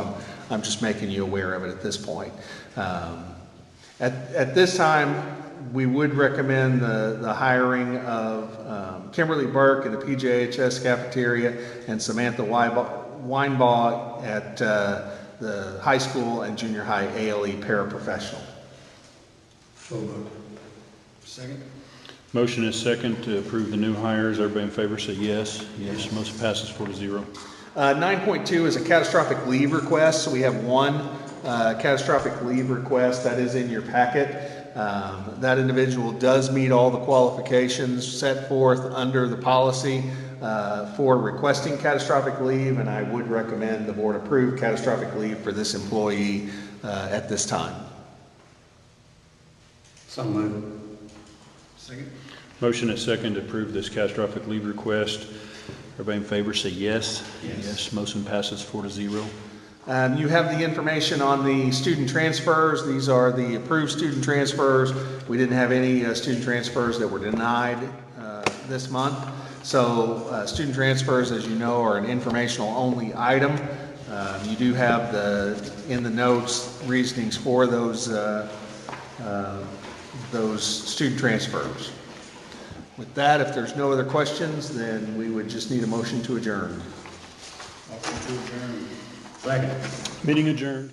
I'm just making you aware of it at this point. At this time, we would recommend the hiring of Kimberly Burke in the PJHS cafeteria and Samantha Weinbaugh at the high school and junior high ALE paraprofessional.
So moved. Second?
Motion is second to approve the new hires. Everybody in favor say yes. Yes. Motion passes 4-0.
9.2 is a catastrophic leave request. So we have one catastrophic leave request that is in your packet. That individual does meet all the qualifications set forth under the policy for requesting catastrophic leave, and I would recommend the board approve catastrophic leave for this employee at this time.
So moved.
Second?
Motion is second to approve this catastrophic leave request. Everybody in favor say yes. Yes. Motion passes 4-0.
You have the information on the student transfers. These are the approved student transfers. We didn't have any student transfers that were denied this month. So student transfers, as you know, are an informational only item. You do have in the notes reasonings for those student transfers. With that, if there's no other questions, then we would just need a motion to adjourn.
Motion to adjourn. Second.
Meeting adjourned.